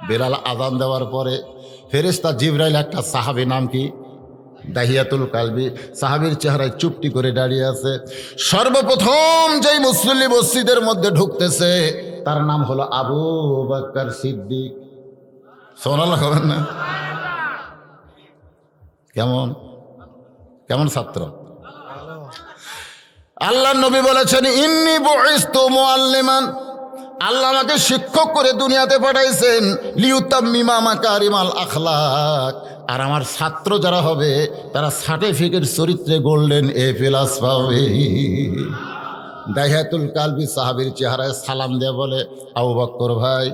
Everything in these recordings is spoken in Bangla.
বেলাল আযান দেওয়ার পরে ফেরেশতা জিবরাইল একটা সাহাবী, নাম কি? দাহিয়াতুল কালবি। সাহাবীর চেহারায় চুপটি করে দাঁড়িয়ে আছে। সর্বপ্রথম যেই মুসল্লি মসজিদের মধ্যে ঢুকতেছে তার নাম হলো আবু বকর সিদ্দিক। সুবহানাল্লাহ বলেন না? কেমন কেমন ছাত্র? আল্লাহ নবী বলেছেন, ইন্নী বুইসতু মুআল্লিমান, আল্লাহ আমাকে শিক্ষক করে দুনিয়াতে পাঠাইছেন, লিউতাম্মিমা মাকারিমাল আখলাক। আর আমার ছাত্র যারা হবে তারা সার্টিফিকেট চরিত্রে গোল্ডেন A+ পাবে। দাহিয়াতুল কালবি সাহাবীর চেহারায় সালাম দিয়ে বলে, আবু বকর ভাই,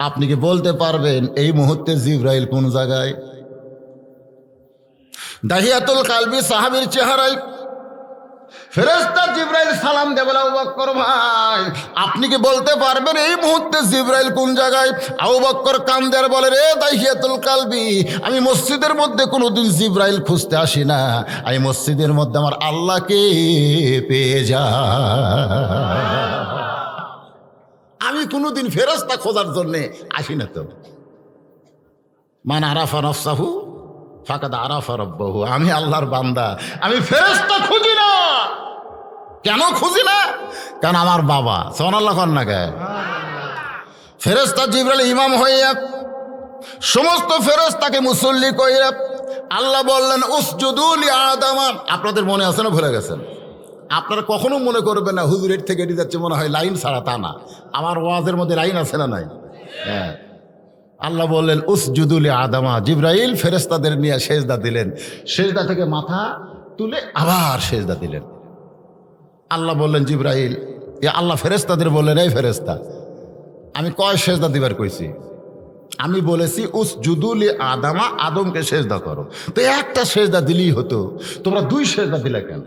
আপনি কি বলতে পারবেন এই মুহূর্তে জিবরাইল কোন জায়গায়? দাহিয়াতুল কালবি সাহাবীর চেহারায় ফেরেশতা জিবরাইল সালাম দিয়ে বলে, আবু বকর ভাই, আপনি কি বলতে পারবেন এই মুহূর্তে জিবরাইল কোন জায়গায়? আবু বকর কান্দে আর বলে, রে দাহিয়াতুল কালবি, আমি মসজিদের মধ্যে কোনোদিন জিবরাইল খুঁজতে আসি না, আমি মসজিদের মধ্যে আমার আল্লাহকে পেয়ে যাই। আমি কোনোদিন ফেরেশতা খোঁজার জন্যে আসি না। তো মান আরাফা নফসাহু ফাকাদ আরাফা রাব্বাহু, আমি আল্লাহর বান্দা, আমি ফেরেশতা খুঁজি না। কেন খুঁজি না? কারণ আমার বাবা, সুবহানাল্লাহ কর না কে? ফেরেশতা জিবরাইল ইমাম হইয়া সমস্ত ফেরেশতাকে মুসল্লি কইরা আল্লাহ বললেন, উসজুদু লি আদম। আপনাদের মনে আছে না? ভুলে গেছেন? আপনারা কখনো মনে করবেন না হুজুরের থেকে এটি যাচ্ছে মনে হয় লাইন ছাড়া, তা না। আমার ওয়াজের মধ্যে লাইন আছে না? নাই? হ্যাঁ। আল্লাহ বললেন, উসজুদু লি আদম। জিবরাইল ফেরেশতাদের নিয়ে সেজদা দিলেন, সেজদা থেকে মাথা তুলে আবার সেজদা দিলেন। আল্লাহ বললেন, জিবরাইল, আল্লাহ ফেরেশতাদের বললেন, এই ফেরেশতা, আমি কয় সেজদা দিবার কইছি? আমি বলেছি উসজুদু লি আদম, আদমকে সেজদা করো। তো একটা সেজদা দিলেই হতো, তোমরা দুই সেজদা দিলে কেন?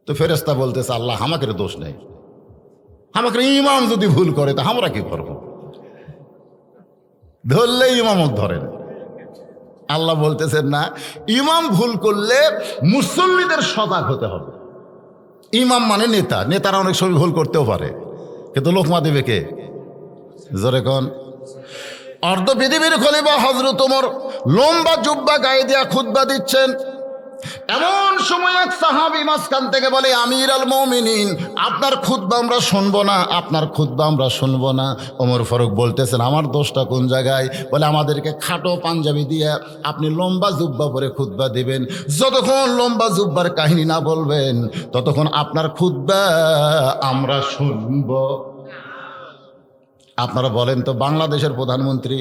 তো ফেরেশতা বলতেছে, আল্লাহ আমাকে দোষ নেই, আমাকে ইমাম যদি ভুল করে তা আমরা কি করবো? ধরলে ইমামত ধরেন। আল্লাহ বলতেছেন, না, ইমাম ভুল করলে মুসল্লিদের সজাগ হতে হবে। ইমাম মানে নেতা, নেতারা অনেক সময় ভুল করতেও পারে, কিন্তু লোকমা দেবে কে? জোরে কোন? অর্ধ পৃথিবীর খলিফা হযরত ওমর লম্বা জুব্বা গায়ে দিয়া খুতবা দিচ্ছেন। এমন সময় এক সাহাবী মাঝখান থেকে বলে, আমির আল মুমিনিন, আপনার খুতবা আমরা শুনবো না, আপনার খুতবা আমরা শুনবো না। ওমর ফারুক বলতেছেন, আমার দোষটা কোন জায়গায়? বলে, আমাদেরকে খাটো পাঞ্জাবি দিয়ে আপনি লম্বা জুব্বা পরে খুতবা দিবেন, যতক্ষণ লম্বা জুব্বার কাহিনী না বলবেন ততক্ষণ আপনার খুতবা আমরা শুনব। আপনারা বলেন তো, বাংলাদেশের প্রধানমন্ত্রী,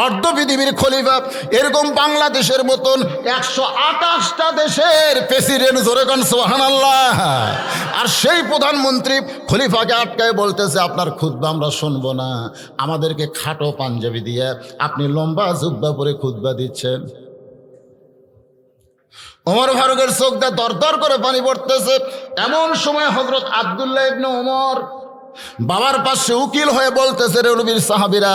অর্ধ পৃথিবীর খলিফা, এরকম বাংলাদেশের মতন 128টা দেশের প্রেসিডেন্ট, জোরে কোন সুবহানাল্লাহ, আর সেই প্রধানমন্ত্রী খলিফাকে আটকায় বলতেছে, আপনার খুতবা আমরা শুনবো না, আমাদেরকে খাটো পাঞ্জাবি দিয়ে আপনি লম্বা জুব্বা পরে খুতবা দিচ্ছেন। ওমর ফারুকের চোখ দিয়ে দরদর করে পানি পড়তেছে। এমন সময় হযরত আব্দুল্লাহ ইবনে ওমর বাবার পাশে উকিল হয়ে বলতেছে, রে নবীর সাহাবীরা,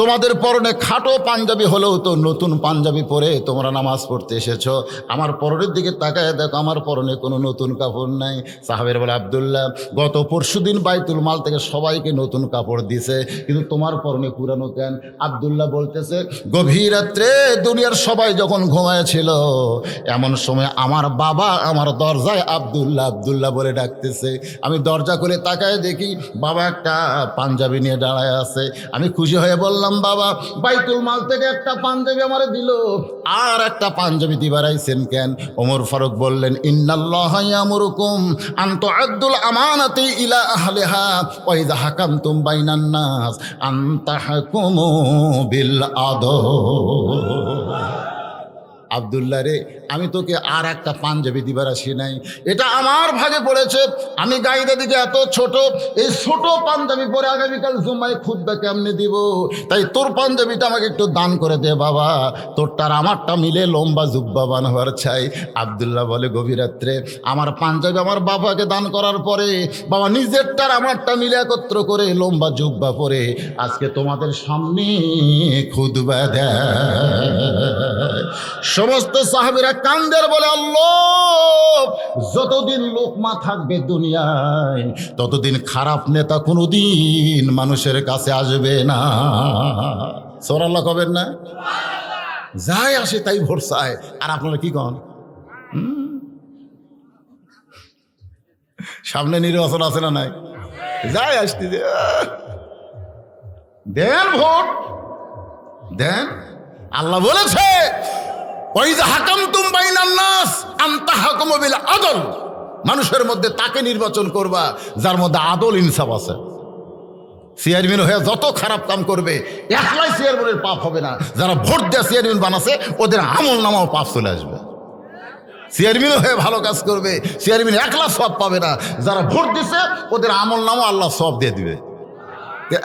তোমাদের পরনে খাটো পাঞ্জাবি হলেও তো নতুন পাঞ্জাবি পরে তোমরা নামাজ পড়তে এসেছো, আমার পরনের দিকে তাকায় দেখো, আমার পরনে কোনো নতুন কাপড় নাই। সাহাবীরা বলে, আব্দুল্লাহ, গত পরশুদিন বাইতুল মাল থেকে সবাইকে নতুন কাপড় দিছে, কিন্তু তোমার পরনে পুরানো কেন? আব্দুল্লাহ বলতেছে, গভীর রাত্রে দুনিয়ার সবাই যখন ঘুমায়েছিল, এমন সময় আমার বাবা আমার দরজায় আব্দুল্লাহ আব্দুল্লাহ বলে ডাকতেছে। আমি দরজা খুলে তাকায় দেখি বাবা একটা পাঞ্জাবি নিয়ে দাঁড়ায় আছে। আমি খুশি হয়ে বললাম, বাবা, বাইতুল মাল থেকে একটা পাঞ্জাবি আমারে দিল, আর একটা পাঞ্জাবি দিবার আইছেন কেন? ওমর ফারুক বললেন, ইন্নাল্লাহা ইয়ামুরুকুম আন তুআদ্দুল আমানাতি ইলা আহলিহা ওয়া ইযা হাকামতুম বাইনান নাস আন তাহকুমু বিল আদল। আব্দুল্লাহ রে, আমি তোকে আর একটা পাঞ্জাবি দিবার আসি নাই, এটা আমার ভাগে পড়েছে। আমি গাইদা দিকে এত ছোট, এই ছোট পাঞ্জাবি পরে আগামীকাল জুম্মায় খুতবা কেমনে দিব? তাই তোর পাঞ্জাবিটা আমাকে একটু দান করে দে বাবা, তোরটার আমারটা মিলে লম্বা জুব্বা বানাবার চাই। আব্দুল্লাহ বলে, গভীর রাত্রে আমার পাঞ্জাবি আমার বাবাকে দান করার পরে বাবা নিজেরটার আমারটা মিলে একত্র করে লম্বা জুব্বা পরে আজকে তোমাদের সামনে খুতবা দেয়। সমস্ত সাহাবীরা কান্দের বলে আল্লাহ, যতদিন লোকমা থাকবে দুনিয়ায় ততদিন খারাপ নেতা কোনোদিন মানুষের কাছে আসবে না। সুবহানাল্লাহ কবেন না? যাই আসে তাই ভোট চায়, আর আপনারা কি কন? সামনে নির্বাচন আছে না নাই? যাই আসতে দেন ভোট দেন। আল্লাহ বলেছে ওয়াইযা হাকামতুম বাইনান নাস আন তাহকুমু বিল আদল, মানুষের মধ্যে তাকে নির্বাচন করবা যার মধ্যে আদল ইনসাফ আছে। চেয়ারম্যান হয়ে যত খারাপ কাম করবে একলাই চেয়ারম্যানের পাপ হবে না, যারা ভোট দেওয়া চেয়ারম্যান বানাছে ওদের আমল নামাও পাপ চলে আসবে। চেয়ারম্যান হয়ে ভালো কাজ করবে, চেয়ারম্যান একলা সব পাবে না, যারা ভোট দিছে ওদের আমল নামও আল্লাহ সব দিয়ে দিবে।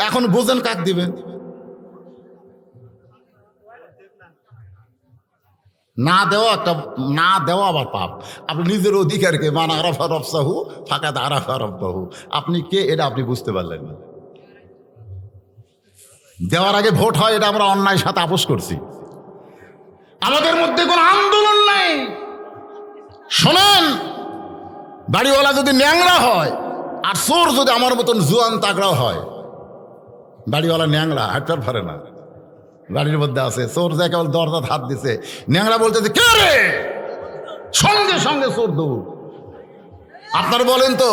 এখন বুঝেন কাক দিবেন? না দেওয়া একটা, না দেওয়া আবার পাপ। আপনি নিজের অধিকারকে মান আরাফা রফসাহু ফাকাদ আরাফা রব্বাহু, আপনি কে এটা আপনি বুঝতে পারলেন না। দেওয়ার আগে ভোট হয়, এটা আমরা অন্যায়ের সাথে আপোষ করছি। আমাদের মধ্যে কোনো আন্দোলন নাই। শোনেন, বাড়িওয়ালা যদি ন্যাংরা হয় আর চোর যদি আমার মতন জুয়ান তাগড়াও হয়, বাড়িওয়ালা ন্যাংরা হাঁটতে পারে না, বাড়ির মধ্যে আছে চোর, যে কেবল দরজাত হাত দিছে, ন্যাংরা বলতেছে কে রে, সঙ্গে সঙ্গে চোর দৌড়। আপনার বলেন তো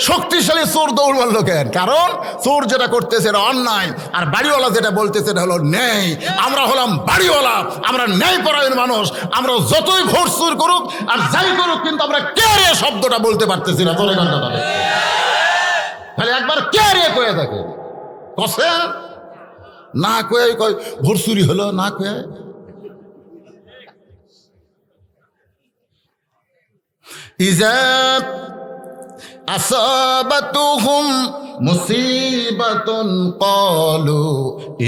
শক্তিশালী চোর দৌড় মারলো কেন? কারণ চোর যেটা করতেছে এটা অন্যায়, আর বাড়িওয়ালা যেটা বলতেছে এটা হলো ন্যায়। আমরা হলাম বাড়িওয়ালা, আমরা ন্যায় পরায়ণ মানুষ। আমরা যতই ভোট চুর করুক আর যাই করুক, কিন্তু আমরা কে রে শব্দটা বলতে পারতেছি না। তোরে গানটা তাহলে একবার কে রে কয়ে থাকে কষে না কয়ে কয় ভোট চুরি হলো না কয়ে। ইজাত আসাবাতুহুম মুসিবাতুন ক্বালু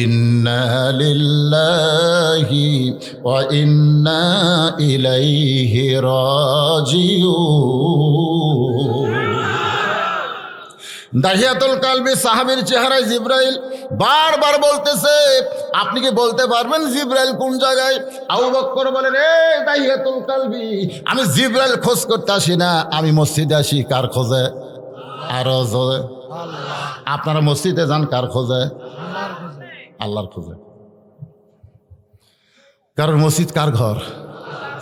ইন্না লিল্লাহি ওয়া ইন্না ইলাইহি রাজিউন। দাহিয়াতুল কালবি সাহাবীর চেহারায় জিবরাইল বারবার বলতেছে, আপনি কি বলতে পারবেন জিবরাইল কোন জায়গায়? আবু বকর বলেন, এ দাহিয়াতুল কালবি, আমি জিবরাইল খোঁজ করতে আসি না, আমি মসজিদে আসি কার খোঁজে? আরো জোরে। আপনারা মসজিদে যান কার খোঁজে? আল্লাহর খোঁজে। কারণ মসজিদ কার ঘর?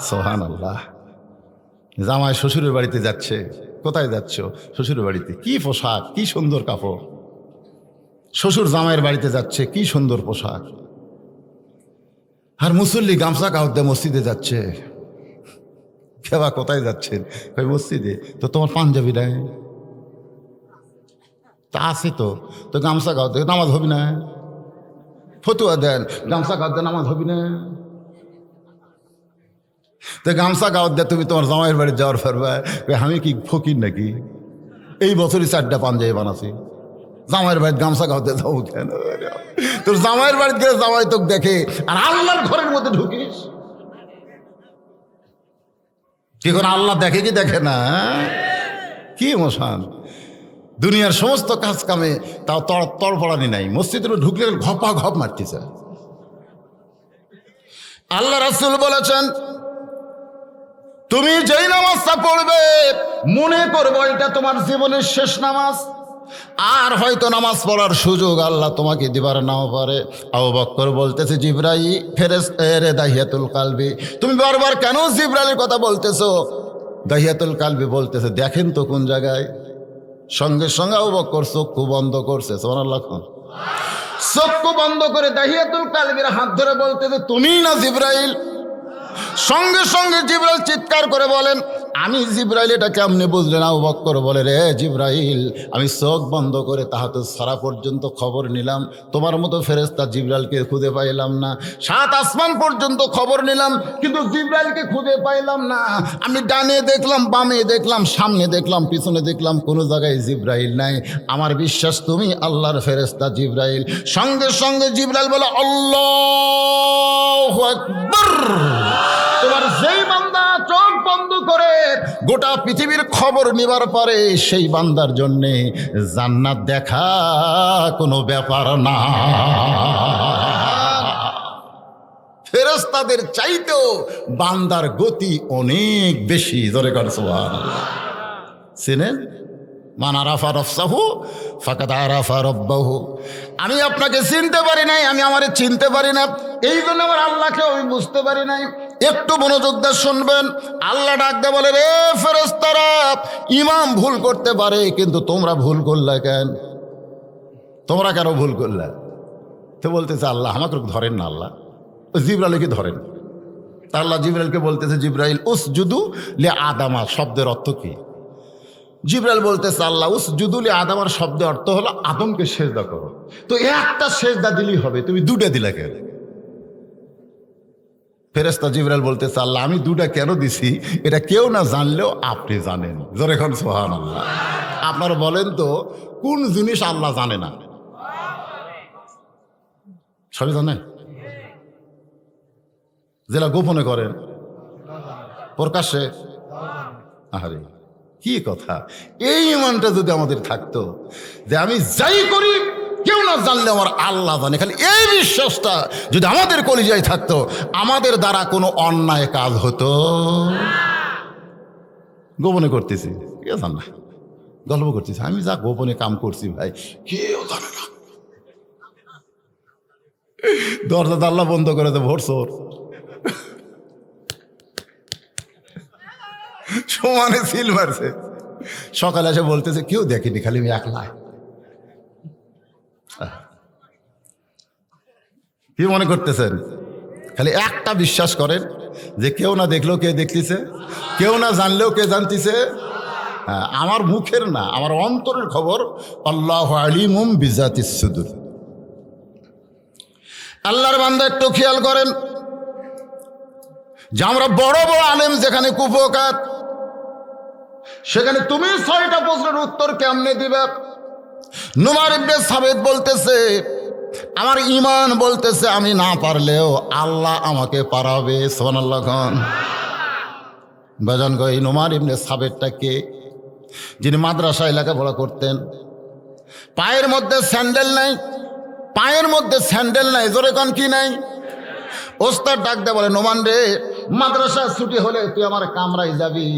সুবহানাল্লাহ। জামাই শ্বশুরের বাড়িতে যাচ্ছে, কোথায় যাচ্ছ? শ্বশুরের বাড়িতে। কি পোশাক, কি সুন্দর কাপড়। শ্বশুর জামাইয়ের বাড়িতে যাচ্ছে, কি সুন্দর পোশাক। আর মুসল্লি গামছা কাপড় দিয়ে মসজিদে যাচ্ছে। কেবা কোথায় যাচ্ছেন? কই মসজিদে। তো তোমার পাঞ্জাবি নাই? তা আছে তো, তো গামছা কাপড় দিয়ে নামাজ হবি না? ফতুয়া দেন, গামছা কাপড় দিয়ে নামাজ হবি না? তো গামছা গাওয়ার দিয়ে তুমি তোমার জামাইয়ের বাড়ি যাওয়ার পারবে? আমি কি ফকির নাকি? এই বছরই 4টা পাঞ্জাবি বানাছি। জামাইয়ের বাড়িতে গামছা গাওয়াতে যাবো কেন? তোর জামাইয়ের বাড়িতে গেলে জামাই তোকে দেখে, আর আল্লাহর ঘরের মধ্যে ঢুকিস কি করে? আল্লাহ দেখে কি দেখে না? কি মশান দুনিয়ার সমস্ত কাজ কামে তাও তড়পড়ানি নাই। মসজিদে ঢুকলে ঘপা ঘপ মারতেছে। আল্লাহ রাসূল বলেছেন, তুমি যেই নামাজটা পড়বে মনে করবো এটা তোমার জীবনের শেষ নামাজ, আর হয়তো নামাজ পড়ার সুযোগ আল্লাহ তোমাকে দিবার নাও পারে। আবু বকর বলতেছে, জিবরাইল ফেরেশতা রে দাহিয়াতুল কালবি, তুমি বারবার কেন জিবরাইলের কথা বলতেছো? দাহিয়াতুল কালবি বলতেছে, দেখেন তো কোন জায়গায়। সঙ্গে সঙ্গে আবু বকর চক্ষু বন্ধ করছে। সুবহানাল্লাহ। চক্ষু বন্ধ করে দাহিয়াতুল কালবির হাত ধরে বলতেছে, তুমি না জিবরাইল? সঙ্গে সঙ্গে জিবরাইল চিৎকার করে বলেন, আমি জিবরাইল। এটা কেমনে বুঝলেন? আবু বকর বলে, রে জিবরাইল, আমি চোখ বন্ধ করে তাহাতে সারা পর্যন্ত খবর নিলাম, তোমার মতো ফেরেশতা জিবরাইলকে খুঁজে পাইলাম না। 7 আসমান পর্যন্ত খবর নিলাম, কিন্তু জিবরাইলকে খুঁজে পাইলাম না। আমি ডানে দেখলাম, বামে দেখলাম, সামনে দেখলাম, পিছনে দেখলাম, কোনো জায়গায় জিবরাইল নাই। আমার বিশ্বাস তুমি আল্লাহর ফেরেশতা জিবরাইল। সঙ্গে সঙ্গে জিবরাইল বলে, আল্লাহু আকবার। তোমার যেই বান্দা চোখ বন্ধ করে গোটা পৃথিবীর খবর নিবার পরে, সেই বান্দার জন্যে জান্নাত দেখা কোনো ব্যাপার না। ফেরেশতাদের চাইতেও বান্দার গতি অনেক বেশি। জোরে কর সুবহানাল্লাহ। চিনেন? মান আরাফা নফসাহু ফাকাদ আরাফা রাব্বাহু। আমি আপনাকে চিনতে পারি নাই, আমি আমারে চিনতে পারি না, এই জন্য আমার আল্লাহকে আমি বুঝতে পারি নাই। একটু মনোযোগ দিয়ে শুনবেন। আল্লাহ ডাক দিয়ে বলে, রে ফেরেশতারা, ইমাম ভুল করতে পারে, কিন্তু তোমরা ভুল করলে কেন? তোমরা কেন ভুল করলে? তো বলতেছে আল্লাহ আমাকে ধরেন না, আল্লাহ জিবরাইলকে ধরেন। তা আল্লাহ জিবরাইলকে বলতেছে, জিবরাইল উসজুদু লি আদামা শব্দের অর্থ কি? জিবরাইল বলতেছে, আল্লাহ উসজুদু লি আদামার শব্দের অর্থ হলো আদমকে সেজদা করো। তো একটা সেজদা দিলেই হবে, তুমি দুটা দিলা কেন? ফেরেশতা জিবরাইল বলতেছে, আল্লাহ আমি দুটা কেন দিছি এটা কেউ না জানলেও আপনি জানেন। জোরে এখন সুবহানাল্লাহ। আপনারা বলেন তো কোন জিনিস আল্লাহ জানে না? সবই জানেন। যেটা গোপনে করেন প্রকাশ্যে, আরে কি কথা! এই ইমানটা যদি আমাদের থাকতো যে আমি যাই করি কেউ না জানলে আমার আল্লাহ জানে, খালি এই বিশ্বাসটা যদি আমাদের কলিজায় থাকতো, আমাদের দ্বারা কোনো অন্যায় কাজ হতো। গোপনে করতেছি, কেউ জান না, গল্প করতেছি, আমি যা গোপনে কাম করছি ভাই কেউ জানে না। দরজা জানলা বন্ধ করে দেবো, ভোর চোর সমানে সিল মারছে। সকালে এসে বলতেছে কেউ দেখেনি, খালি আমি একলা। কি মনে করতেছেন? খালি একটা বিশ্বাস করেন যে কেউ না দেখলেও কে দেখতেছে, কেউ না জানলেও কে জানতেছে। হ্যাঁ, আমার মুখের না, আমার অন্তরের খবর। আল্লাহু আলিমুম বিজাতিস সুদুর। আল্লাহর বান্দা একটু খেয়াল করেন যে আমরা বড় বড় আলেম যেখানে কুফকাত, সেখানে তুমি ৬টা প্রশ্নের উত্তর কেমনে দিবে? নুমার ইবনে সাবিত বলতেছে, আমার ঈমান বলতেছে আমি না পারলেও আল্লাহ আমাকে পারাবে। সুবহানাল্লাহ। বাজান গো, এই নুমার ইবনে সাবিতটা কে? যিনি মাদ্রাসায় লেখাপড়া করতেন, পায়ের মধ্যে স্যান্ডেল নাই, পায়ের মধ্যে স্যান্ডেল নাই। জোরে কোন কি নাই? ওস্তাদ ডাক দে বলে, নোমান রে, মাদ্রাসা ছুটি হলে তুই আমার কামরায় যাবি।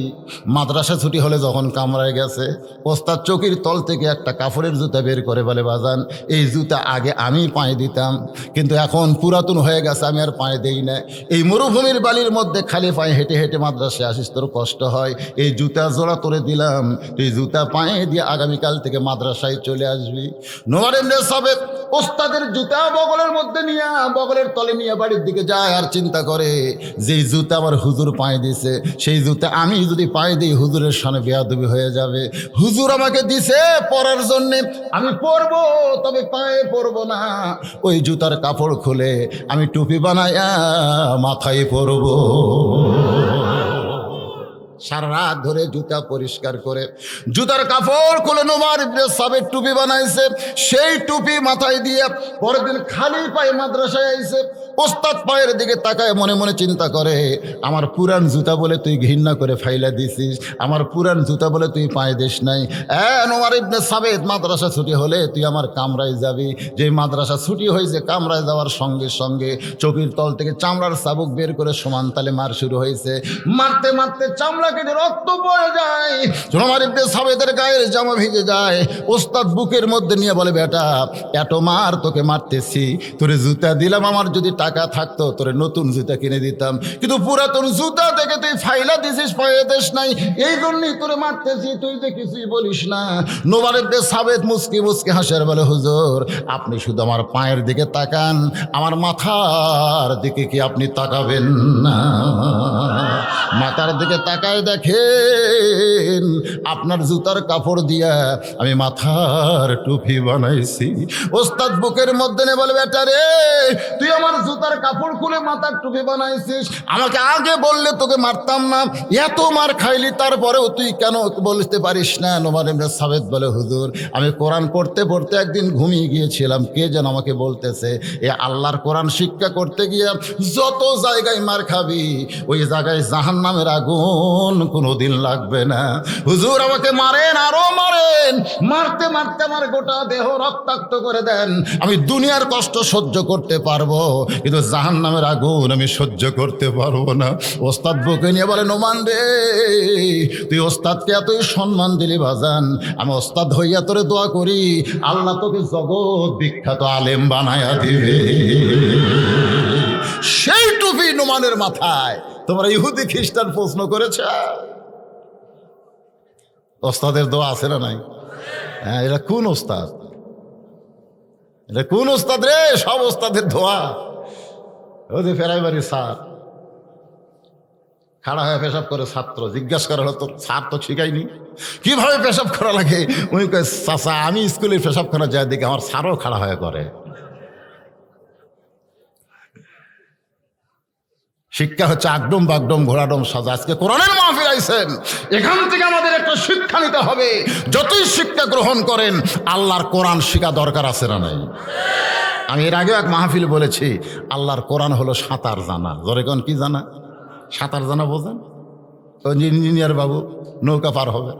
মাদ্রাসা ছুটি হলে যখন কামরায় গেছে, ওস্তাদ চৌকির তল থেকে একটা কাপড়ের জুতা বের করে বলে, বাজান এই জুতা আগে আমি পায়ে দিতাম, কিন্তু এখন পুরাতন হয়ে গেছে, আমি আর পায়ে দেই না। এই মরুভূমির বালির মধ্যে খালি পায়ে হেঁটে হেঁটে মাদ্রাসায় আসিস, তোর কষ্ট হয়, এই জুতা জোড়া তোরে দিলাম, তুই জুতা পায়ে দিয়ে আগামীকাল থেকে মাদ্রাসায় চলে আসবি। নোমান ইবনে সাবিত ওস্তাদের জুতা বগলের মধ্যে নিয়ে, বগলের তলে নিয়ে বাড়ির দিকে যায় আর চিন্তা করে, যেই জুতা আমার হুজুর পায়ে দিছে, সেই জুতা আমি যদি পায়ে দিই হুজুরের সামনে বেয়াদবি হয়ে যাবে। হুজুর আমাকে দিছে পরার জন্যে, আমি পরবো, তবে পায়ে পরবো না। ওই জুতার কাপড় খুলে আমি টুপি বানায়া মাথায় পরবো। সারা রাত ধরে জুতা পরিষ্কার করে জুতার কাপড় খুলে নুমার ইবনে সাবিত টুপি বানাইছে। সেই টুপি মাথায় দিয়ে পরের দিন খালি পায়ে মাদ্রাসায় আইছে। ওস্তাদ পায়ের দিকে তাকায় মনে মনে চিন্তা করে, আমার পুরান জুতা বলে তুই ঘৃণা করে ফাইলা দিছিস, আমার পুরান জুতা বলে তুই পায়ে দিস নাই। নুমার ইবনে সাবিত, মাদ্রাসা ছুটি হলে তুই আমার কামরায় যাবি। যে মাদ্রাসা ছুটি হয়েছে, কামরায় যাওয়ার সঙ্গে সঙ্গে চোখের তল থেকে চামড়ার চাবুক বের করে সমান তালে মার শুরু হয়েছে। মারতে মারতে চামড়া কেটে রক্ত পড়ে যায়, নুমার ইবনে সাবিতের গায়ের জামা ভিজে যায়। ওস্তাদ বুকের মধ্যে নিয়ে বলে, বেটা এত মার তোকে মারতেছি, তোরে জুতা দিলাম, আমার যদি টাকা থাকতো তোরে নতুন জুতা কিনে দিতাম, কিন্তু পুরাতন জুতা থেকে তুই ফাইলা দিছিস, পায়ে দেশ নাই, এই জন্যই তোরে মারতেছি, তুই যে কিছুই বলিস না। নুমার ইবনে সাবিত মুস্কি মুস্কি হাসের বলে, হুজুর আপনি শুধু আমার পায়ের দিকে তাকান, আমার মাথার দিকে কি আপনি তাকাবেন না? মাথার দিকে তাকায় দেখেন আপনার জুতার কাপড় দিয়া আমি মাথার টুপি বানাইছি। ওস্তাদ বুকের মধ্যে নে বলে, বেটা রে, তুই আমার জুতার কাপড় খুলে মাথার টুপি বানাইছিস, আমাকে আগে বললে তোকে মারতাম না। এত মার খাইলি তারপরেও তুই কেন বলতে পারিস না? নুমার ইবনে সাবিত বলে, হুজুর আমি কোরআন পড়তে পড়তে একদিন ঘুমিয়ে গিয়েছিলাম, কে যেন আমাকে বলতেছে, এ আল্লাহর কোরআন শিক্ষা করতে গিয়ে যত জায়গায় মার খাবি, ওই জায়গায় জাহান্নামের আগুন জীবন কোনোদিন লাগবে না। হুজুর আমাকে মারেন, আরো মারেন, মারতে মারতে আমার গোটা দেহ রক্তাক্ত করে দেন, আমি দুনিয়ার কষ্ট সহ্য করতে পারবো, কিন্তু জাহান্নামের আগুন আমি সহ্য করতে পারবো না। ওস্তাদ বুকে নিয়ে বলে, নোমান রে, তুই ওস্তাদকে এতই সম্মান দিলি বাজান, আমি ওস্তাদ হইয়া তোরে দোয়া করি, আল্লাহ তোকে জগৎ বিখ্যাত আলেম বানায়া দিবে। সেই টুপি নোমানের মাথায়। তোমরা ইহুদি খ্রিস্টান প্রশ্ন করেছে, ওস্তাদের দোয়া আছে না নাই? হ্যাঁ, এটা কোন ওস্তাদ? এটা কোন ওস্তাদ রে? সব ওস্তাদের দোয়া। ওই যে ফেরাইবাড়ি স্যার খাড়া হয়ে পেশাব করে, ছাত্র জিজ্ঞাসা করা হলো, তোর স্যার তো শিখাইনি কিভাবে পেশাব করা লাগে। উনি কয়, চাচা আমি স্কুলে পেশাবখানা যাই দেখি আমার স্যারও খাড়া হয়ে করে। শিক্ষা হচ্ছে আগডম বাগডম ঘোড়াডম সাজা। আজকে কোরআনের মাহফিল আইছেন, এখান থেকে আমাদের একটা শিক্ষা নিতে হবে। যতই শিক্ষা গ্রহণ করেন, আল্লাহর কোরআন শিখা দরকার আছে না নাই? আমি এর আগেও এক মাহফিল বলেছি, আল্লাহর কোরআন হলো সাঁতার জানা। জোরে কোন কি জানা? সাঁতার জানা বোঝেন? ওই ইঞ্জিনিয়ার বাবু নৌকা পার হবে,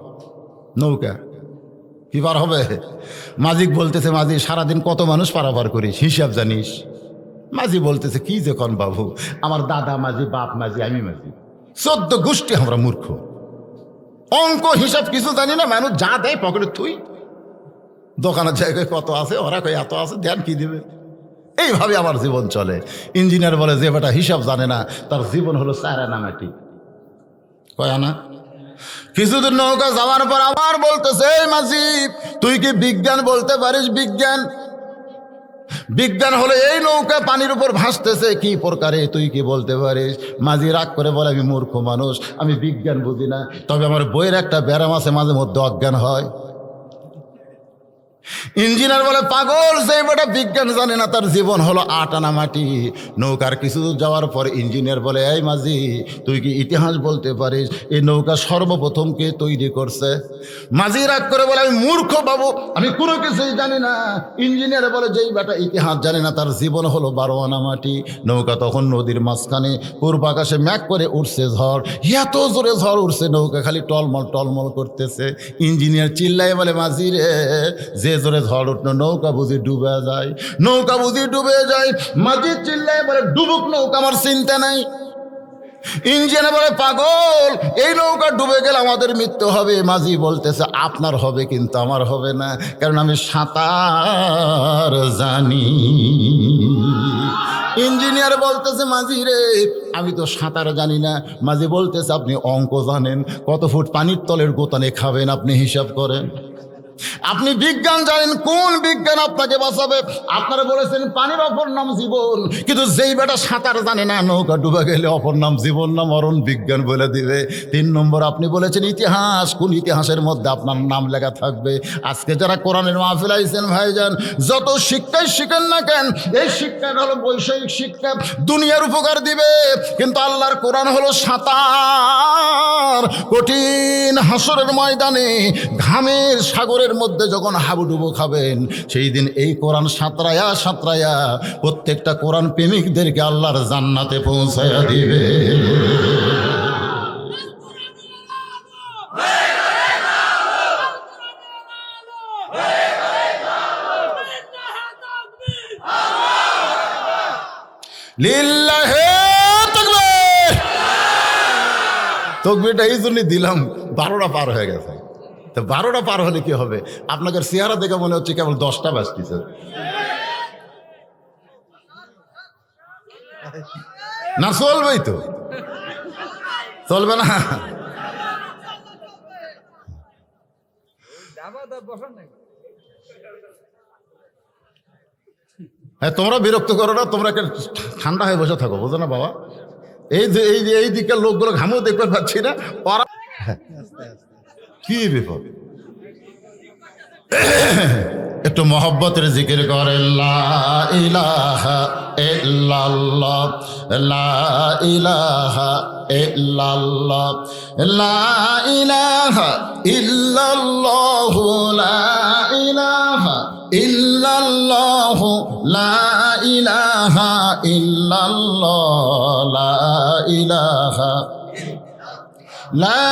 নৌকা কি পার হবে? মাজিক বলতেছে, মাঝি সারাদিন কত মানুষ পারাপার করিস, হিসাব জানিস? মাঝি বলতেছে, কি যে কন বাবু, আমার দাদা মাঝি, বাপ মাঝি, আমি মাঝি, 14 গোষ্ঠী আমরা মূর্খ, অঙ্ক হিসাব কিছু জানি না। মানুষ যা দেয় পকেটে তুই, দোকানের জায়গায় কত আছে, ওরা কই এত আছে, ধ্যান কি দিবে? এইভাবে আমার জীবন চলে। ইঞ্জিনিয়ার বলে, যে বেটা হিসাব জানে না তার জীবন হলো 4 আনা মাটি। কয় আনা? কিছুদিন নৌকা যাওয়ার পর আবার বলতেছে, এই মাঝি তুই কি বিজ্ঞান বলতে পারিস? বিজ্ঞান বিজ্ঞান হলো এই নৌকা পানির উপর ভাসতেছে, কি প্রকারে তুই কি বলতে পারিস? মাঝি রাগ করে বলে, আমি মূর্খ মানুষ, আমি বিজ্ঞান বুঝি না, তবে আমার বইয়ের একটা ব্যারাম আছে, মাঝে মধ্যে অজ্ঞান হয়। ইঞ্জিনিয়ার বলে, পাগল, যে বেটা বিজ্ঞান জানে না তার জীবন হলো 8 আনা মাটি। নৌকার কিছু দূর যাওয়ার পর ইঞ্জিনিয়ার বলে, এই মাঝি তুই কি ইতিহাস বলতে পারিস? এই নৌকা সর্বপ্রথম কে তৈরি করছে? মাঝি রাগ করে বলে, আমি মূর্খ বাবু, আমি কোনো কিছুই জানি না। ইঞ্জিনিয়ার বলে, যেই বেটা ইতিহাস জানে না তার জীবন হলো 12 আনা মাটি। নৌকা তখন নদীর মাঝখানে, পূর্ব আকাশে ম্যাক করে উঠছে ঝড়, এত জোরে ঝড় উঠছে, নৌকা খালি টলমল টলমল করতেছে। ইঞ্জিনিয়ার চিল্লাই বলে, মাঝি রে, যে জোরে ঝড় উঠলো নৌকা বুঝি ডুবে যায়, নৌকা বুঝি ডুবে যায়। মাঝি চিল্লায় বলে, ডুবুক নৌকা, আমার চিন্তা নাই। ইঞ্জিনিয়ার বলে, পাগল, এই নৌকা ডুবে গেলে আমাদের মৃত্যু হবে। মাঝি বলতেছে, আপনার হবে কিন্তু আমার হবে না, কারণ আমি সাঁতার জানি। ইঞ্জিনিয়ার বলতেছে, মাঝি রে, আমি তো সাঁতার জানি না। মাঝি বলতেছে, আপনি অঙ্ক জানেন, কত ফুট পানির তলের গোতানে খাবেন আপনি হিসাব করেন। আপনি বিজ্ঞান জানেন, কোন বিজ্ঞান আপনাকে বাঁচাবে? আপনারা বলেছেন পানির অপর নাম জীবন, কিন্তু যেই বেটা সাঁতার জানে না, নৌকা ডুবে গেলে অপর নাম জীবন না মরণ বিজ্ঞান বলে দিবে। 3 নম্বর, আপনি বলেছেন ইতিহাস, কোন ইতিহাসের মধ্যে আপনার নাম লেখা থাকবে? আজকে যারা কোরআনের মাহফিল আইছেন ভাইজান, যত শিক্ষাই শিখেন না কেন, এই শিক্ষাটা হলো বৈষয়িক শিক্ষা, দুনিয়ার উপকার দিবে, কিন্তু আল্লাহর কোরআন হলো সাঁতার। কঠিন হাসরের ময়দানে ঘামের সাগরের মধ্যে যখন হাবুডুবু খাবেন, সেই দিন এই কোরআন সাঁতরায়া সাঁতরায়া প্রত্যেকটা কোরআন প্রেমিকদেরকে আল্লাহর জান্নাতে পৌঁছায়া দিবে। লিল্লাহে তাকবীর। তাকবীরটা এই জন্যই দিলাম, 12টা পার হয়ে গেছে। তো 12টা পার হলে কি হবে? আপনাকে চেহারা দেখে মনে হচ্ছে কেবল 10টা বাজতেছে। না চলবেই তো, চলবে না? হ্যাঁ, তোমরা বিরক্ত করো না, তোমরা ঠান্ডা হয়ে বসে থাকো, বোঝো না বাবা? এই দিকের লোকগুলো ঘামেও দেখতে পাচ্ছি না, ওরা কি বিপদ। একটু মহব্বতের জিকির করেন, লা ইলাহা ইল্লাল্লাহ, লা ইলাহা ইল্লাল্লাহ, লা ইলাহা ইল্লাল্লাহ, লা ইলাহা ইল্লাল্লাহ, লা ইলাহা ইল্লাল্লাহ, লা ইলাহা। লা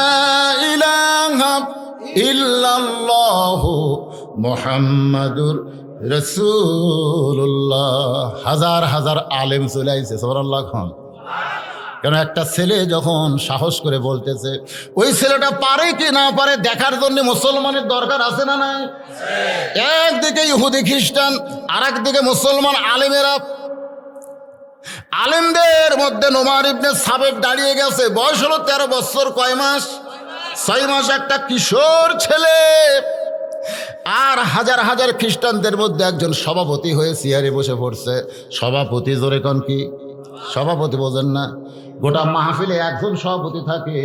ইলাহা ইল্লাল্লাহু মুহাম্মাদুর রাসূলুল্লাহ। হাজার হাজার আলেম চলে আইছে, সুবহানাল্লাহ খান। কেন একটা ছেলে যখন সাহস করে বলতেছে, ওই ছেলেটা পারে কি না পারে দেখার জন্য মুসলমানের দরকার আছে না নাই? একদিকে ইহুদি খ্রিস্টান, আর একদিকে মুসলমান আলেমেরা। আলেমদের মধ্যে নোমান ইবনে সাবেত দাঁড়িয়ে গেছে, বয়স হলো 13 বছর, কয় মাস? 6 মাস, একটা কিশোর ছেলে। আর হাজার হাজার খ্রিস্টানদের মধ্যে একজন সভাপতি হয়ে চেয়ারে বসে পড়ছে। সভাপতি, জোরে কোন কি? সভাপতি বোঝেন না? গোটা মাহফিলে একজন সভাপতি থাকে,